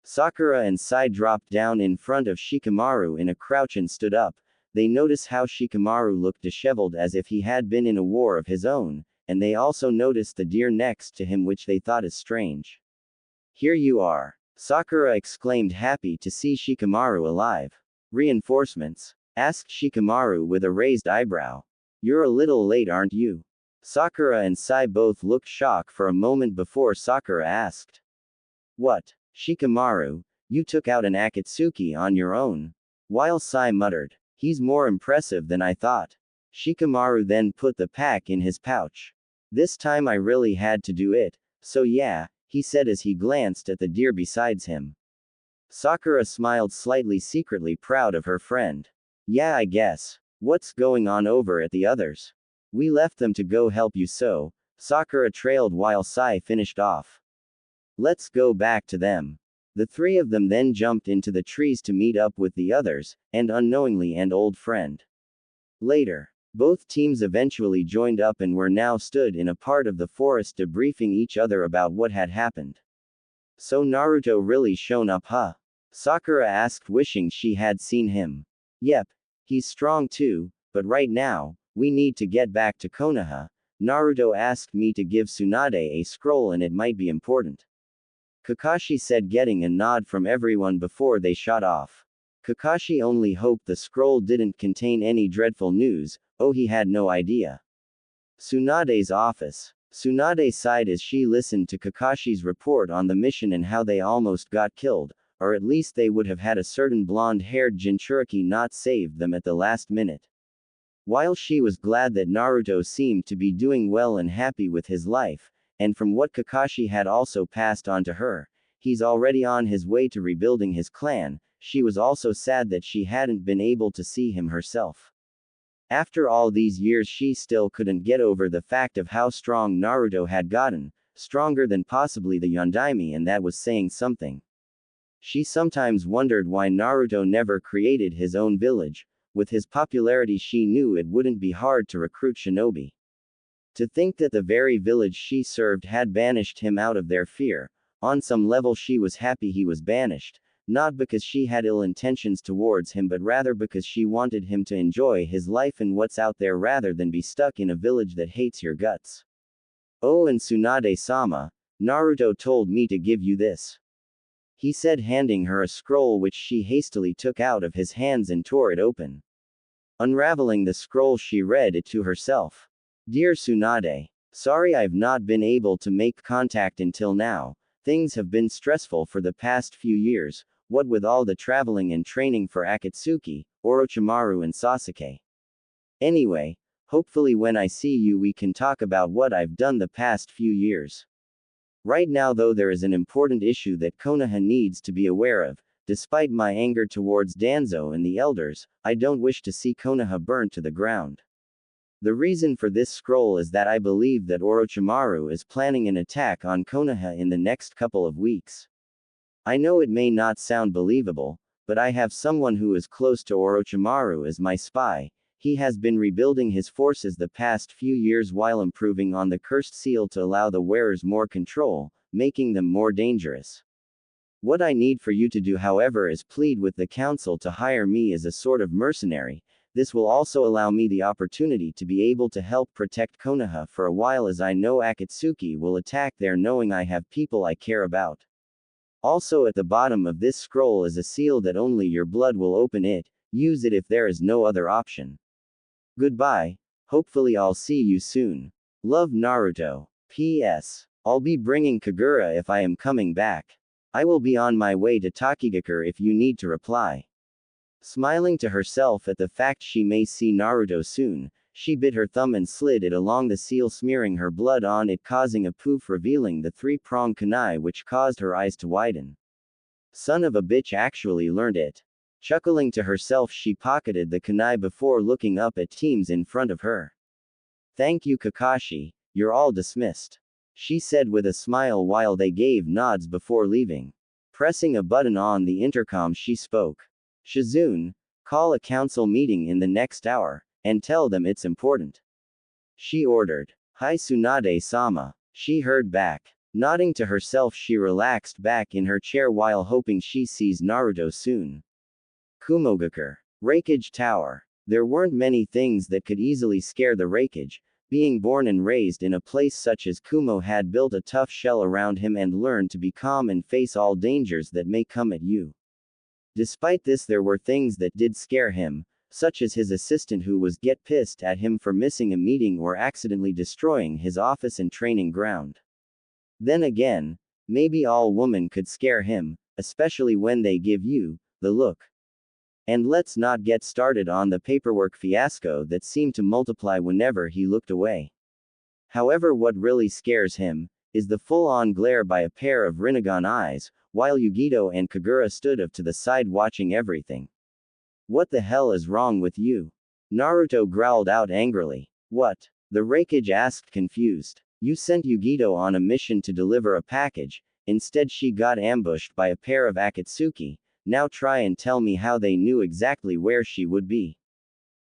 Sakura and Sai dropped down in front of Shikamaru in a crouch and stood up. They noticed how Shikamaru looked disheveled as if he had been in a war of his own, and they also noticed the deer next to him, which they thought is strange. Here you are. Sakura exclaimed, happy to see Shikamaru alive. Reinforcements? Asked Shikamaru with a raised eyebrow. You're a little late, aren't you? Sakura and Sai both looked shocked for a moment before Sakura asked. What? Shikamaru, you took out an Akatsuki on your own. While Sai muttered, he's more impressive than I thought. Shikamaru then put the pack in his pouch. This time I really had to do it, so yeah, he said as he glanced at the deer besides him. Sakura smiled slightly, secretly proud of her friend. Yeah, I guess. What's going on over at the others? We left them to go help you, so. Sakura trailed while Sai finished off. Let's go back to them. The three of them then jumped into the trees to meet up with the others, and unknowingly and old friend. Later, both teams eventually joined up and were now stood in a part of the forest debriefing each other about what had happened. So Naruto really shown up, huh? Sakura asked, wishing she had seen him. Yep. He's strong too, but right now, we need to get back to Konoha. Naruto asked me to give Tsunade a scroll and it might be important. Kakashi said, getting a nod from everyone before they shot off. Kakashi only hoped the scroll didn't contain any dreadful news. Oh, he had no idea. Tsunade's office. Tsunade sighed as she listened to Kakashi's report on the mission and how they almost got killed, or at least they would have had a certain blonde-haired Jinchuriki not saved them at the last minute. While she was glad that Naruto seemed to be doing well and happy with his life, and from what Kakashi had also passed on to her, he's already on his way to rebuilding his clan, she was also sad that she hadn't been able to see him herself. After all these years, she still couldn't get over the fact of how strong Naruto had gotten, stronger than possibly the Yondaime, and that was saying something. She sometimes wondered why Naruto never created his own village. With his popularity, she knew it wouldn't be hard to recruit shinobi. To think that the very village she served had banished him out of their fear. On some level, she was happy he was banished, not because she had ill intentions towards him, but rather because she wanted him to enjoy his life and what's out there rather than be stuck in a village that hates your guts. Oh, and Tsunade-sama, Naruto told me to give you this. He said, handing her a scroll which she hastily took out of his hands and tore it open. Unraveling the scroll, she read it to herself. Dear Tsunade, sorry I've not been able to make contact until now. Things have been stressful for the past few years, what with all the traveling and training for Akatsuki, Orochimaru and Sasuke. Anyway, hopefully when I see you we can talk about what I've done the past few years. Right now though, there is an important issue that Konoha needs to be aware of. Despite my anger towards Danzo and the elders, I don't wish to see Konoha burnt to the ground. The reason for this scroll is that I believe that Orochimaru is planning an attack on Konoha in the next couple of weeks. I know it may not sound believable, but I have someone who is close to Orochimaru as my spy. He has been rebuilding his forces the past few years while improving on the cursed seal to allow the wearers more control, making them more dangerous. What I need for you to do, however, is plead with the council to hire me as a sort of mercenary. This will also allow me the opportunity to be able to help protect Konoha for a while, as I know Akatsuki will attack there, knowing I have people I care about. Also, at the bottom of this scroll is a seal that only your blood will open it. Use it if there is no other option. Goodbye. Hopefully I'll see you soon. Love, Naruto. P.S. I'll be bringing Kagura if I am coming back. I will be on my way to Takigakure if you need to reply. Smiling to herself at the fact she may see Naruto soon, she bit her thumb and slid it along the seal, smearing her blood on it, causing a poof, revealing the three-pronged kunai, which caused her eyes to widen. Son of a bitch actually learned it. Chuckling to herself, she pocketed the kunai before looking up at teams in front of her. Thank you, Kakashi, you're all dismissed, she said with a smile while they gave nods before leaving. Pressing a button on the intercom, she spoke. Shizune, call a council meeting in the next hour, and tell them it's important, she ordered. Hi Tsunade-sama, she heard back. Nodding to herself, she relaxed back in her chair while hoping she sees Naruto soon. Kumogakure. Raikage Tower. There weren't many things that could easily scare the Raikage. Being born and raised in a place such as Kumo had built a tough shell around him and learned to be calm and face all dangers that may come at you. Despite this, there were things that did scare him, such as his assistant who was get pissed at him for missing a meeting or accidentally destroying his office and training ground. Then again, maybe all women could scare him, especially when they give you the look. And let's not get started on the paperwork fiasco that seemed to multiply whenever he looked away. However, what really scares him is the full-on glare by a pair of Rinnegan eyes, while Yugito and Kagura stood up to the side watching everything. What the hell is wrong with you? Naruto growled out angrily. What? The Raikage asked, confused. You sent Yugito on a mission to deliver a package, instead she got ambushed by a pair of Akatsuki. Now try and tell me how they knew exactly where she would be.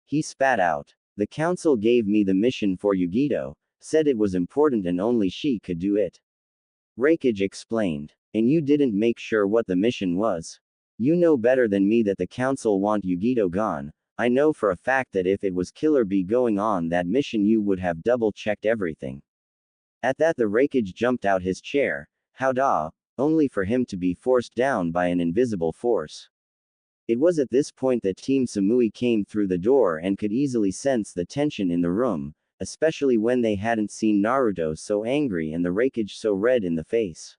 He spat out. The council gave me the mission for Yugito, said it was important and only she could do it. Raikage explained. And you didn't make sure what the mission was? You know better than me that the council want Yugito gone. I know for a fact that if it was Killer Bee going on that mission, you would have double-checked everything. At that, the Raikage jumped out his chair. How da? Only for him to be forced down by an invisible force. It was at this point that Team Samui came through the door and could easily sense the tension in the room, especially when they hadn't seen Naruto so angry and the Raikage so red in the face.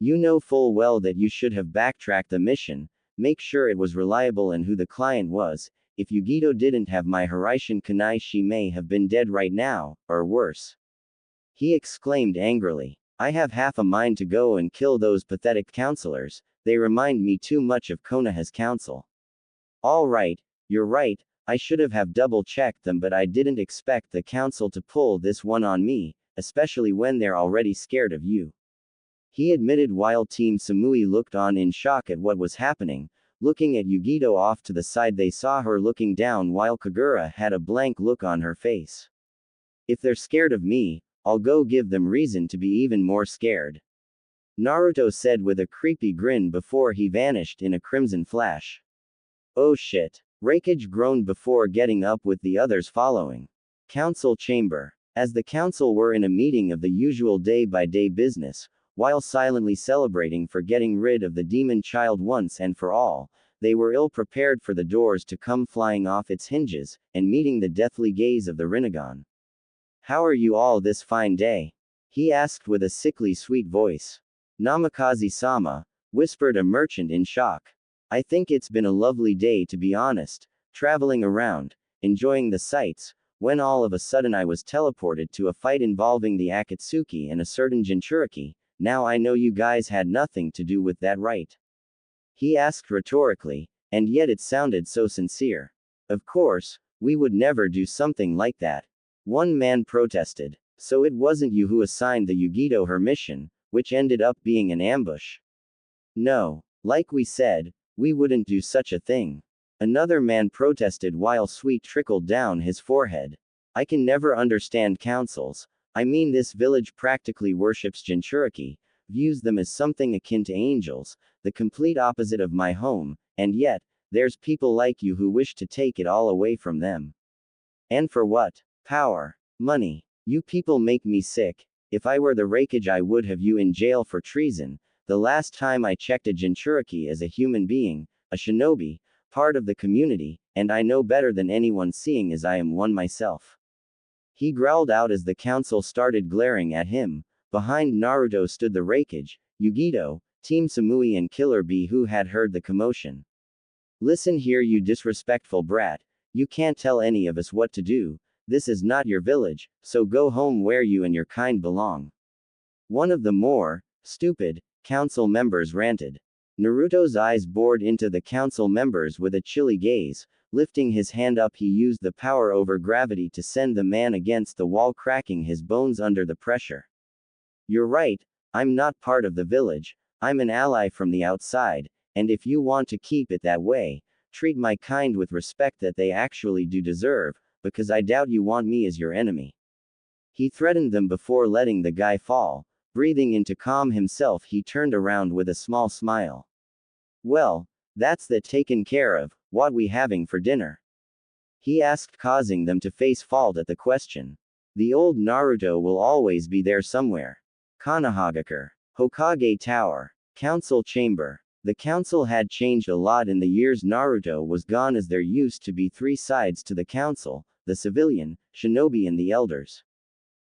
You know full well that you should have backtracked the mission, make sure it was reliable and who the client was. If Yugito didn't have my Hiraishin kunai, she may have been dead right now, or worse. He exclaimed angrily. I have half a mind to go and kill those pathetic counselors, they remind me too much of Konoha's council. All right, you're right, I should have double-checked them, but I didn't expect the council to pull this one on me, especially when they're already scared of you. he admitted while Team Samui looked on in shock at what was happening. Looking at Yugito off to the side, they saw her looking down while Kagura had a blank look on her face. If they're scared of me, I'll go give them reason to be even more scared, Naruto said with a creepy grin before he vanished in a crimson flash. Oh shit. Raikage groaned before getting up with the others following. Council chamber. As the council were in a meeting of the usual day-by-day business, while silently celebrating for getting rid of the demon child once and for all, they were ill-prepared for the doors to come flying off its hinges, and meeting the deathly gaze of the Rinnegan. How are you all this fine day? He asked with a sickly sweet voice. Namikaze-sama, whispered a merchant in shock. I think it's been a lovely day to be honest, traveling around, enjoying the sights, when all of a sudden I was teleported to a fight involving the Akatsuki and a certain Jinchuriki. Now I know you guys had nothing to do with that, right? He asked rhetorically, and yet it sounded so sincere. Of course, we would never do something like that. One man protested. So it wasn't you who assigned the Yugito her mission, which ended up being an ambush? No. Like we said, we wouldn't do such a thing. Another man protested while sweat trickled down his forehead. I can never understand councils. I mean, this village practically worships Jinchuriki, views them as something akin to angels, the complete opposite of my home, and yet, there's people like you who wish to take it all away from them. And for what? Power. Money. You people make me sick. If I were the Raikage, I would have you in jail for treason. The last time I checked, a Jinchuriki as a human being, a shinobi, part of the community, and I know better than anyone seeing as I am one myself. He growled out as the council started glaring at him. Behind Naruto stood the Raikage, Yugito, Team Samui and Killer Bee, who had heard the commotion. Listen here, you disrespectful brat. You can't tell any of us what to do. This is not your village, so go home where you and your kind belong. One of the more stupid council members ranted. Naruto's eyes bored into the council members with a chilly gaze. Lifting his hand up, he used the power over gravity to send the man against the wall, cracking his bones under the pressure. You're right, I'm not part of the village, I'm an ally from the outside, and if you want to keep it that way, treat my kind with respect that they actually do deserve, because I doubt you want me as your enemy. He threatened them before letting the guy fall. Breathing in to calm himself, he turned around with a small smile. Well, that's that taken care of. What we having for dinner? He asked, causing them to face fault at the question. The old Naruto will always be there somewhere. Konohagakure. Hokage Tower. Council chamber. The council had changed a lot in the years Naruto was gone, as there used to be three sides to the council: the civilian, shinobi and the elders.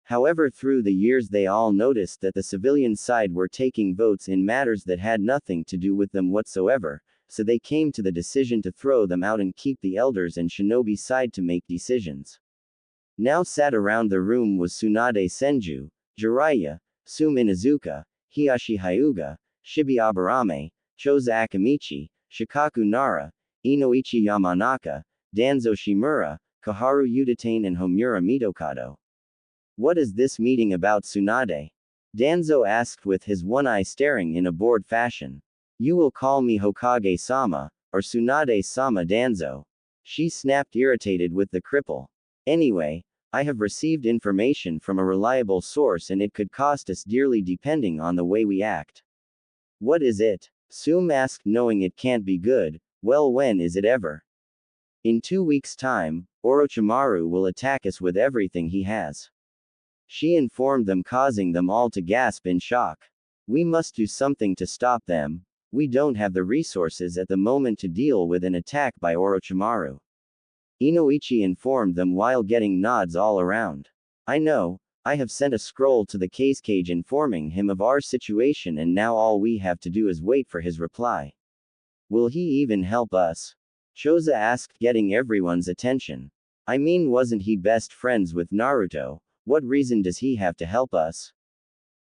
However, through the years they all noticed that the civilian side were taking votes in matters that had nothing to do with them whatsoever, so they came to the decision to throw them out and keep the elders and shinobi side to make decisions. Now sat around the room was Tsunade Senju, Jiraiya, Sum Inuzuka, Hiyashi Hyuga, Shibi Aburame, Choza Akamichi, Shikaku Nara, Inoichi Yamanaka, Danzo Shimura, Kaharu Udatane and Homura Mitokado. What is this meeting about, Tsunade? Danzo asked with his one eye staring in a bored fashion. You will call me Hokage-sama, or Tsunade-sama Danzo. She snapped, irritated with the cripple. Anyway, I have received information from a reliable source and it could cost us dearly depending on the way we act. What is it? Sum asked, knowing it can't be good. Well, when is it ever? In 2 weeks' time, Orochimaru will attack us with everything he has. She informed them, causing them all to gasp in shock. We must do something to stop them. We don't have the resources at the moment to deal with an attack by Orochimaru. Inoichi informed them while getting nods all around. I know, I have sent a scroll to the cage informing him of our situation, and now all we have to do is wait for his reply. Will he even help us? Choza asked, getting everyone's attention. I mean, wasn't he best friends with Naruto? What reason does he have to help us?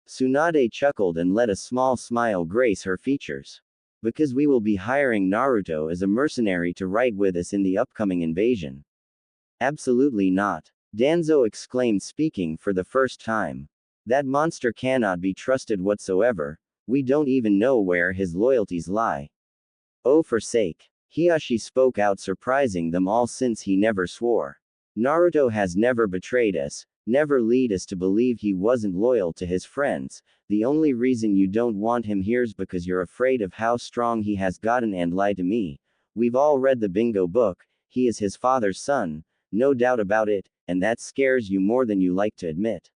Tsunade chuckled and let a small smile grace her features. Because we will be hiring Naruto as a mercenary to ride with us in the upcoming invasion. Absolutely not. Danzo exclaimed, speaking for the first time. That monster cannot be trusted whatsoever. We don't even know where his loyalties lie. Oh, for sake. Hiashi spoke out, surprising them all since he never swore. Naruto has never betrayed us, never lead us to believe he wasn't loyal to his friends. The only reason you don't want him here's because you're afraid of how strong he has gotten, and lie to me. We've all read the bingo book, he is his father's son, no doubt about it, and that scares you more than you like to admit.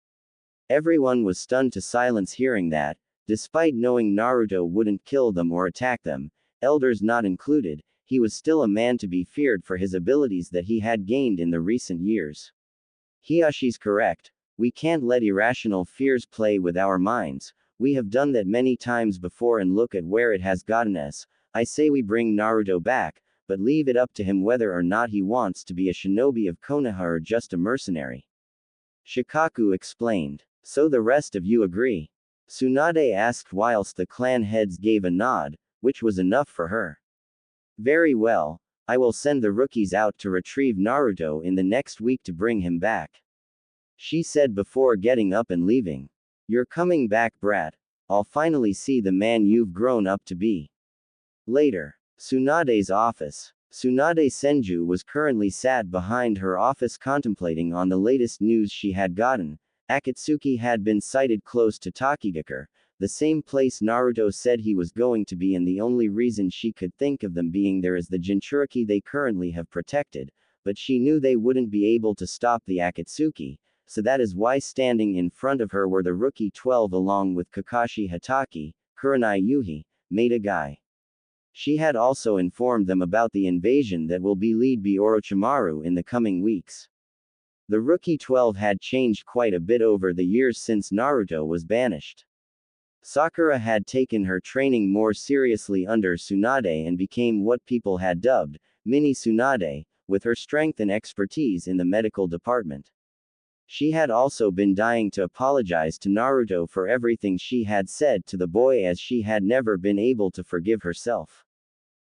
Everyone was stunned to silence hearing that, despite knowing Naruto wouldn't kill them or attack them, elders not included. He was still a man to be feared for his abilities that he had gained in the recent years. Hiyashi's correct. We can't let irrational fears play with our minds. We have done that many times before and look at where it has gotten us. I say we bring Naruto back, but leave it up to him whether or not he wants to be a shinobi of Konoha or just a mercenary. Shikaku explained. So the rest of you agree? Tsunade asked whilst the clan heads gave a nod, which was enough for her. Very well, I will send the rookies out to retrieve Naruto in the next week to bring him back. She said before getting up and leaving. You're coming back, brat. I'll finally see the man you've grown up to be. Later, Tsunade's office. Tsunade Senju was currently sat behind her office contemplating on the latest news she had gotten. Akatsuki had been sighted close to Takigakure, the same place Naruto said he was going to be, and the only reason she could think of them being there is the Jinchuriki they currently have protected, but she knew they wouldn't be able to stop the Akatsuki, so that is why standing in front of her were the Rookie 12 along with Kakashi Hatake, Kurenai Yuhi, Maida Guy. She had also informed them about the invasion that will be led by Orochimaru in the coming weeks. The Rookie 12 had changed quite a bit over the years since Naruto was banished. Sakura had taken her training more seriously under Tsunade and became what people had dubbed Mini Tsunade, with her strength and expertise in the medical department. She had also been dying to apologize to Naruto for everything she had said to the boy, as she had never been able to forgive herself.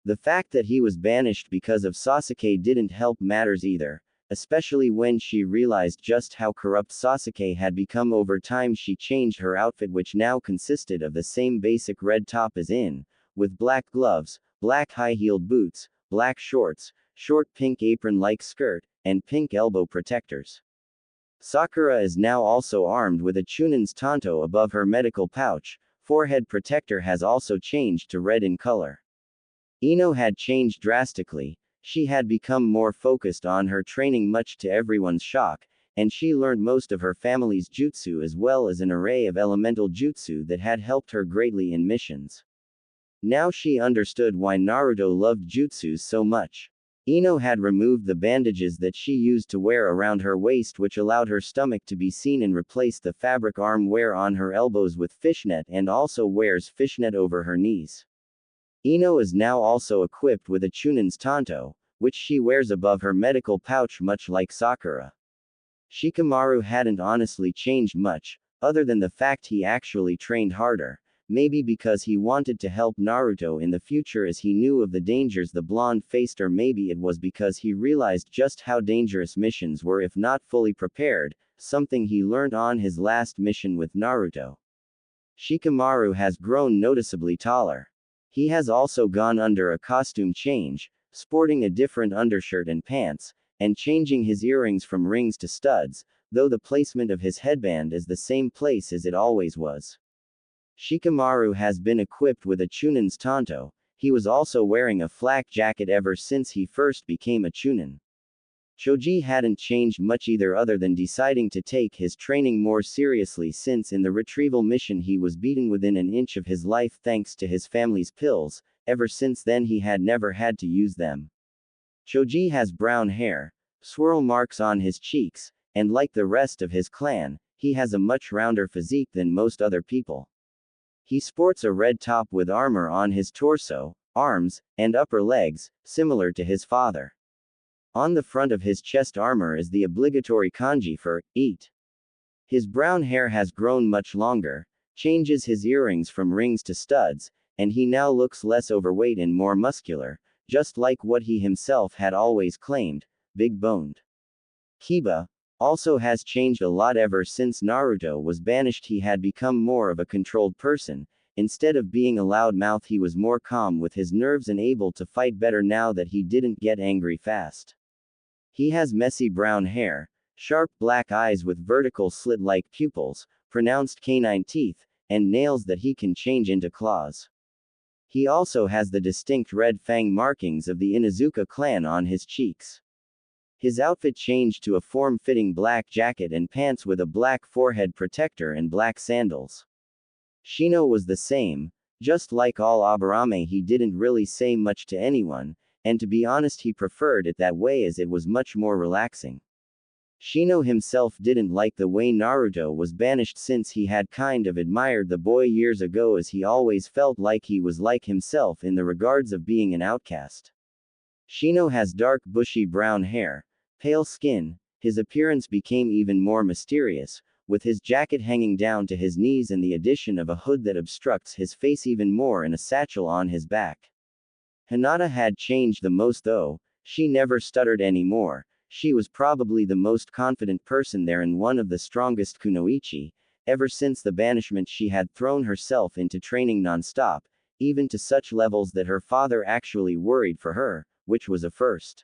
The fact that he was banished because of Sasuke didn't help matters either, especially when she realized just how corrupt Sasuke had become over time. She changed her outfit, which now consisted of the same basic red top as in, with black gloves, black high-heeled boots, black shorts, short pink apron-like skirt, and pink elbow protectors. Sakura is now also armed with a Chunin's Tanto above her medical pouch. Forehead protector has also changed to red in color. Ino had changed drastically. She had become more focused on her training, much to everyone's shock, and she learned most of her family's jutsu as well as an array of elemental jutsu that had helped her greatly in missions. Now she understood why Naruto loved jutsus so much. Ino had removed the bandages that she used to wear around her waist, which allowed her stomach to be seen, and replaced the fabric arm wear on her elbows with fishnet, and also wears fishnet over her knees. Ino is now also equipped with a Chunin's Tanto, which she wears above her medical pouch, much like Sakura. Shikamaru hadn't honestly changed much, other than the fact he actually trained harder, maybe because he wanted to help Naruto in the future as he knew of the dangers the blonde faced, or maybe it was because he realized just how dangerous missions were if not fully prepared, something he learned on his last mission with Naruto. Shikamaru has grown noticeably taller. He has also gone under a costume change, sporting a different undershirt and pants, and changing his earrings from rings to studs, though the placement of his headband is the same place as it always was. Shikamaru has been equipped with a Chunin's Tanto. He was also wearing a flak jacket ever since he first became a Chunin. Choji hadn't changed much either, other than deciding to take his training more seriously, since in the retrieval mission he was beaten within an inch of his life thanks to his family's pills. Ever since then he had never had to use them. Choji has brown hair, swirl marks on his cheeks, and like the rest of his clan, he has a much rounder physique than most other people. He sports a red top with armor on his torso, arms, and upper legs, similar to his father. On the front of his chest armor is the obligatory kanji for eat. His brown hair has grown much longer, changes his earrings from rings to studs, and he now looks less overweight and more muscular, just like what he himself had always claimed, big-boned. Kiba, also has changed a lot ever since Naruto was banished. He had become more of a controlled person. Instead of being a loudmouth, he was more calm with his nerves and able to fight better now that he didn't get angry fast. He has messy brown hair, sharp black eyes with vertical slit-like pupils, pronounced canine teeth, and nails that he can change into claws. He also has the distinct red fang markings of the Inuzuka clan on his cheeks. His outfit changed to a form-fitting black jacket and pants with a black forehead protector and black sandals. Shino was the same. Just like all Aburame, he didn't really say much to anyone, and to be honest, he preferred it that way as it was much more relaxing. Shino himself didn't like the way Naruto was banished since he had kind of admired the boy years ago, as he always felt like he was like himself in the regards of being an outcast. Shino has dark bushy brown hair, pale skin. His appearance became even more mysterious, with his jacket hanging down to his knees and the addition of a hood that obstructs his face even more and a satchel on his back. Hinata had changed the most though. She never stuttered anymore. She was probably the most confident person there and one of the strongest kunoichi. Ever since the banishment, she had thrown herself into training non-stop, even to such levels that her father actually worried for her, which was a first.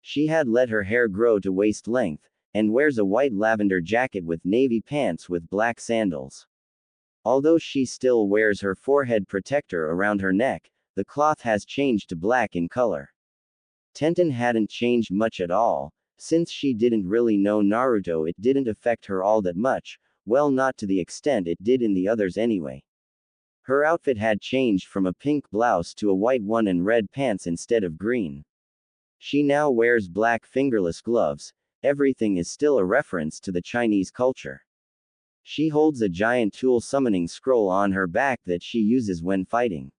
She had let her hair grow to waist length, and wears a white lavender jacket with navy pants with black sandals. Although she still wears her forehead protector around her neck, the cloth has changed to black in color. Tenten hadn't changed much at all. Since she didn't really know Naruto, it didn't affect her all that much, well, not to the extent it did in the others anyway. Her outfit had changed from a pink blouse to a white one and red pants instead of green. She now wears black fingerless gloves. Everything is still a reference to the Chinese culture. She holds a giant tool summoning scroll on her back that she uses when fighting.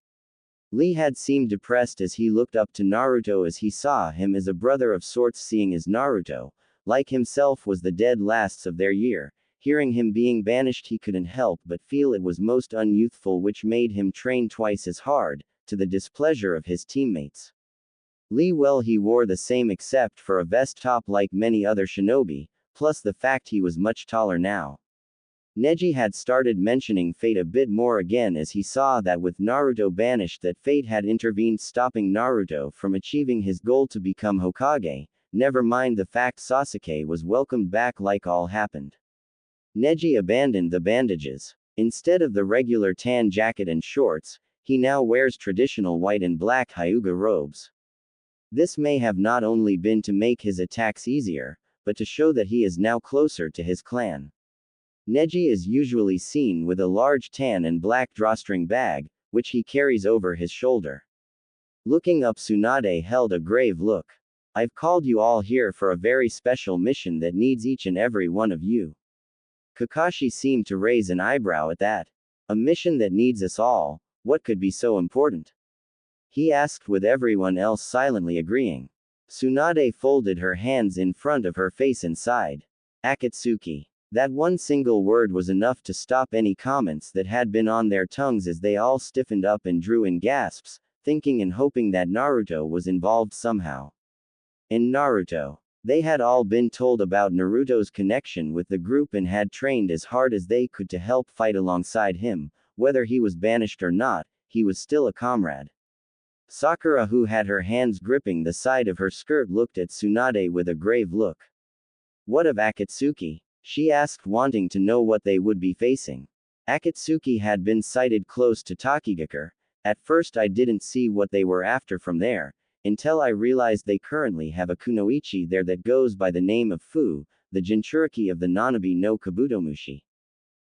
Lee had seemed depressed as he looked up to Naruto, as he saw him as a brother of sorts, seeing as Naruto, like himself, was the dead lasts of their year. Hearing him being banished, he couldn't help but feel it was most unyouthful, which made him train twice as hard, to the displeasure of his teammates. Lee, well, he wore the same except for a vest top like many other shinobi, plus the fact he was much taller now. Neji had started mentioning fate a bit more again as he saw that with Naruto banished that fate had intervened, stopping Naruto from achieving his goal to become Hokage, never mind the fact Sasuke was welcomed back like all happened. Neji abandoned the bandages. Instead of the regular tan jacket and shorts, he now wears traditional white and black hyuga robes. This may have not only been to make his attacks easier, but to show that he is now closer to his clan. Neji is usually seen with a large tan and black drawstring bag, which he carries over his shoulder. Looking up, Tsunade held a grave look. I've called you all here for a very special mission that needs each and every one of you. Kakashi seemed to raise an eyebrow at that. A mission that needs us all? What could be so important? He asked, with everyone else silently agreeing. Tsunade folded her hands in front of her face and sighed. Akatsuki. That one single word was enough to stop any comments that had been on their tongues, as they all stiffened up and drew in gasps, thinking and hoping that Naruto was involved somehow. In Naruto. They had all been told about Naruto's connection with the group and had trained as hard as they could to help fight alongside him. Whether he was banished or not, he was still a comrade. Sakura, who had her hands gripping the side of her skirt, looked at Tsunade with a grave look. What of Akatsuki? She asked, wanting to know what they would be facing. Akatsuki had been sighted close to Tokigakure. At first I didn't see what they were after from there, until I realized they currently have a kunoichi there that goes by the name of Fu, the Jinchuriki of the Nanabi no Kabutomushi.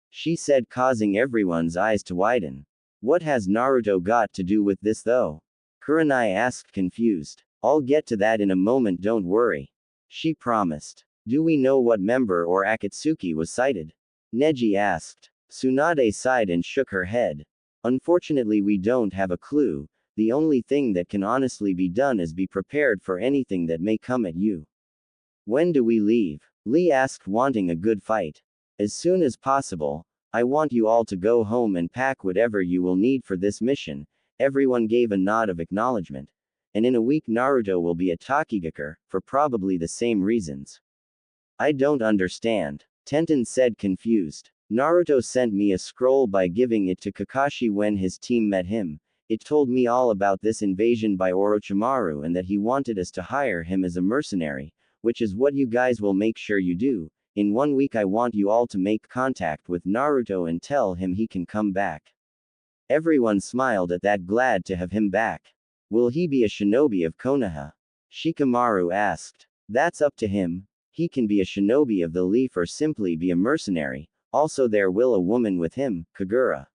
She said, causing everyone's eyes to widen. What has Naruto got to do with this though? Kurenai asked, confused. I'll get to that in a moment, don't worry. She promised. Do we know what member or Akatsuki was sighted? Neji asked. Tsunade sighed and shook her head. Unfortunately, we don't have a clue. The only thing that can honestly be done is be prepared for anything that may come at you. When do we leave? Lee asked, wanting a good fight. As soon as possible. I want you all to go home and pack whatever you will need for this mission. Everyone gave a nod of acknowledgement. And in a week Naruto will be at Tokigakure, for probably the same reasons. I don't understand. Tenten said confused. Naruto sent me a scroll by giving it to Kakashi when his team met him. It told me all about this invasion by Orochimaru and that he wanted us to hire him as a mercenary, which is what you guys will make sure you do. In 1 week I want you all to make contact with Naruto and tell him he can come back. Everyone smiled at that, glad to have him back. Will he be a shinobi of Konoha? Shikamaru asked. That's up to him. He can be a shinobi of the leaf or simply be a mercenary. Also there will a woman with him, Kagura.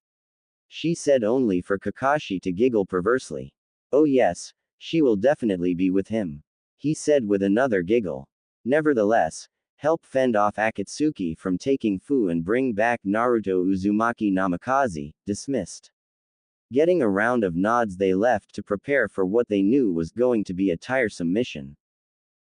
She said, only for Kakashi to giggle perversely. Oh yes, she will definitely be with him. He said with another giggle. Nevertheless, help fend off Akatsuki from taking Fu and bring back Naruto Uzumaki Namikaze, dismissed. Getting a round of nods, they left to prepare for what they knew was going to be a tiresome mission.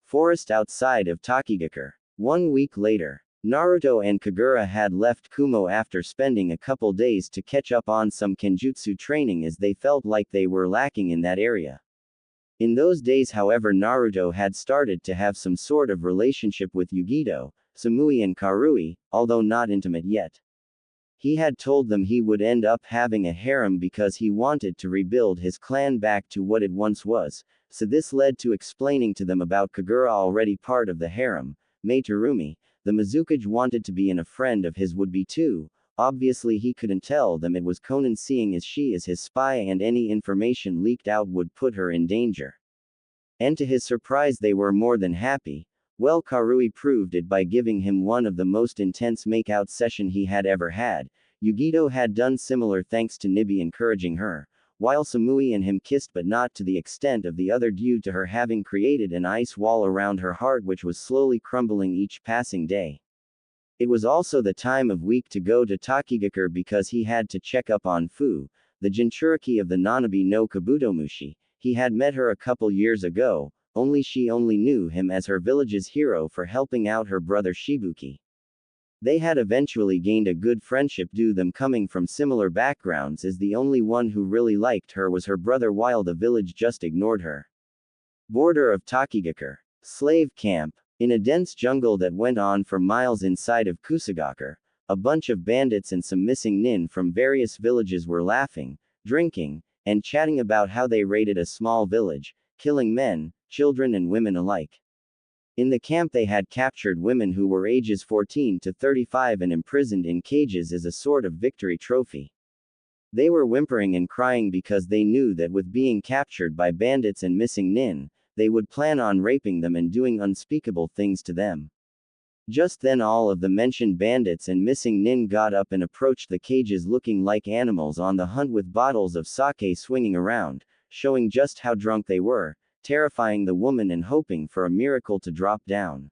Forest outside of Takigakure. 1 week later. Naruto and Kagura had left Kumo after spending a couple days to catch up on some kenjutsu training as they felt like they were lacking in that area. In those days, however, Naruto had started to have some sort of relationship with Yugito, Samui and Karui, although not intimate yet. He had told them he would end up having a harem because he wanted to rebuild his clan back to what it once was, so this led to explaining to them about Kagura, already part of the harem. Meitarumi, the Mizukage, wanted to be, and a friend of his would be too. Obviously he couldn't tell them it was Konan, seeing as she is his spy and any information leaked out would put her in danger. And to his surprise they were more than happy. Well, Karui proved it by giving him one of the most intense makeout session he had ever had. Yugito had done similar thanks to Nibi encouraging her, while Samui and him kissed, but not to the extent of the other due to her having created an ice wall around her heart which was slowly crumbling each passing day. It was also the time of week to go to Takigakure because he had to check up on Fu, the Jinchuriki of the Nanabi no Kabutomushi. He had met her a couple years ago, only she only knew him as her village's hero for helping out her brother Shibuki. They had eventually gained a good friendship due them coming from similar backgrounds, as the only one who really liked her was her brother while the village just ignored her. Border of Takigakure. Slave camp. In a dense jungle that went on for miles inside of Kusagakure, a bunch of bandits and some missing nin from various villages were laughing, drinking, and chatting about how they raided a small village, killing men, children and women alike. In the camp they had captured women who were ages 14 to 35 and imprisoned in cages as a sort of victory trophy. They were whimpering and crying because they knew that with being captured by bandits and missing nin, they would plan on raping them and doing unspeakable things to them. Just then all of the mentioned bandits and missing nin got up and approached the cages looking like animals on the hunt with bottles of sake swinging around, showing just how drunk they were, terrifying the woman and hoping for a miracle to drop down.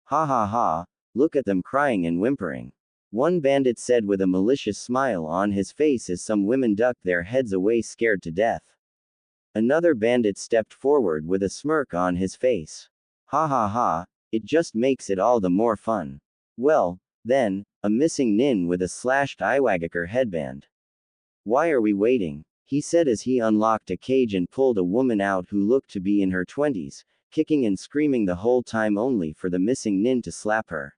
Ha ha ha, look at them crying and whimpering. One bandit said with a malicious smile on his face as some women ducked their heads away scared to death. Another bandit stepped forward with a smirk on his face. Ha ha ha, it just makes it all the more fun. Well, then, a missing nin with a slashed Iwagakure headband. Why are we waiting? He said as he unlocked a cage and pulled a woman out who looked to be in her 20s, kicking and screaming the whole time only for the missing nin to slap her.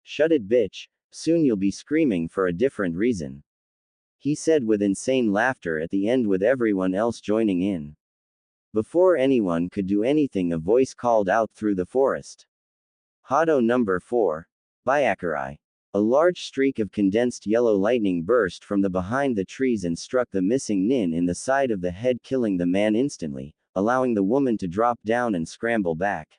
Shut it, bitch, soon you'll be screaming for a different reason. He said with insane laughter at the end, with everyone else joining in. Before anyone could do anything, a voice called out through the forest. Hado number 4. Byakurai. A large streak of condensed yellow lightning burst from the behind the trees and struck the missing nin in the side of the head, killing the man instantly, allowing the woman to drop down and scramble back.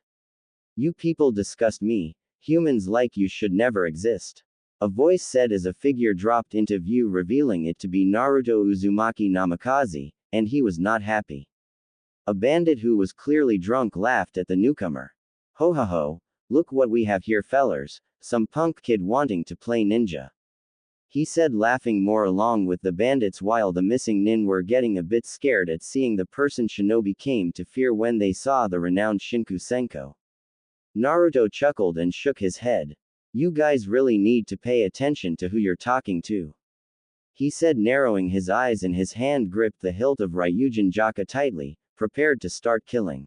You people disgust me. Humans like you should never exist. A voice said as a figure dropped into view, revealing it to be Naruto Uzumaki Namikaze, and he was not happy. A bandit who was clearly drunk laughed at the newcomer. Ho ho ho, look what we have here, fellers, some punk kid wanting to play ninja. He said, laughing more along with the bandits, while the missing nin were getting a bit scared at seeing the person shinobi came to fear when they saw the renowned Shinku Senko. Naruto chuckled and shook his head. You guys really need to pay attention to who you're talking to. He said, narrowing his eyes, and his hand gripped the hilt of Ryujin Jaka tightly, prepared to start killing.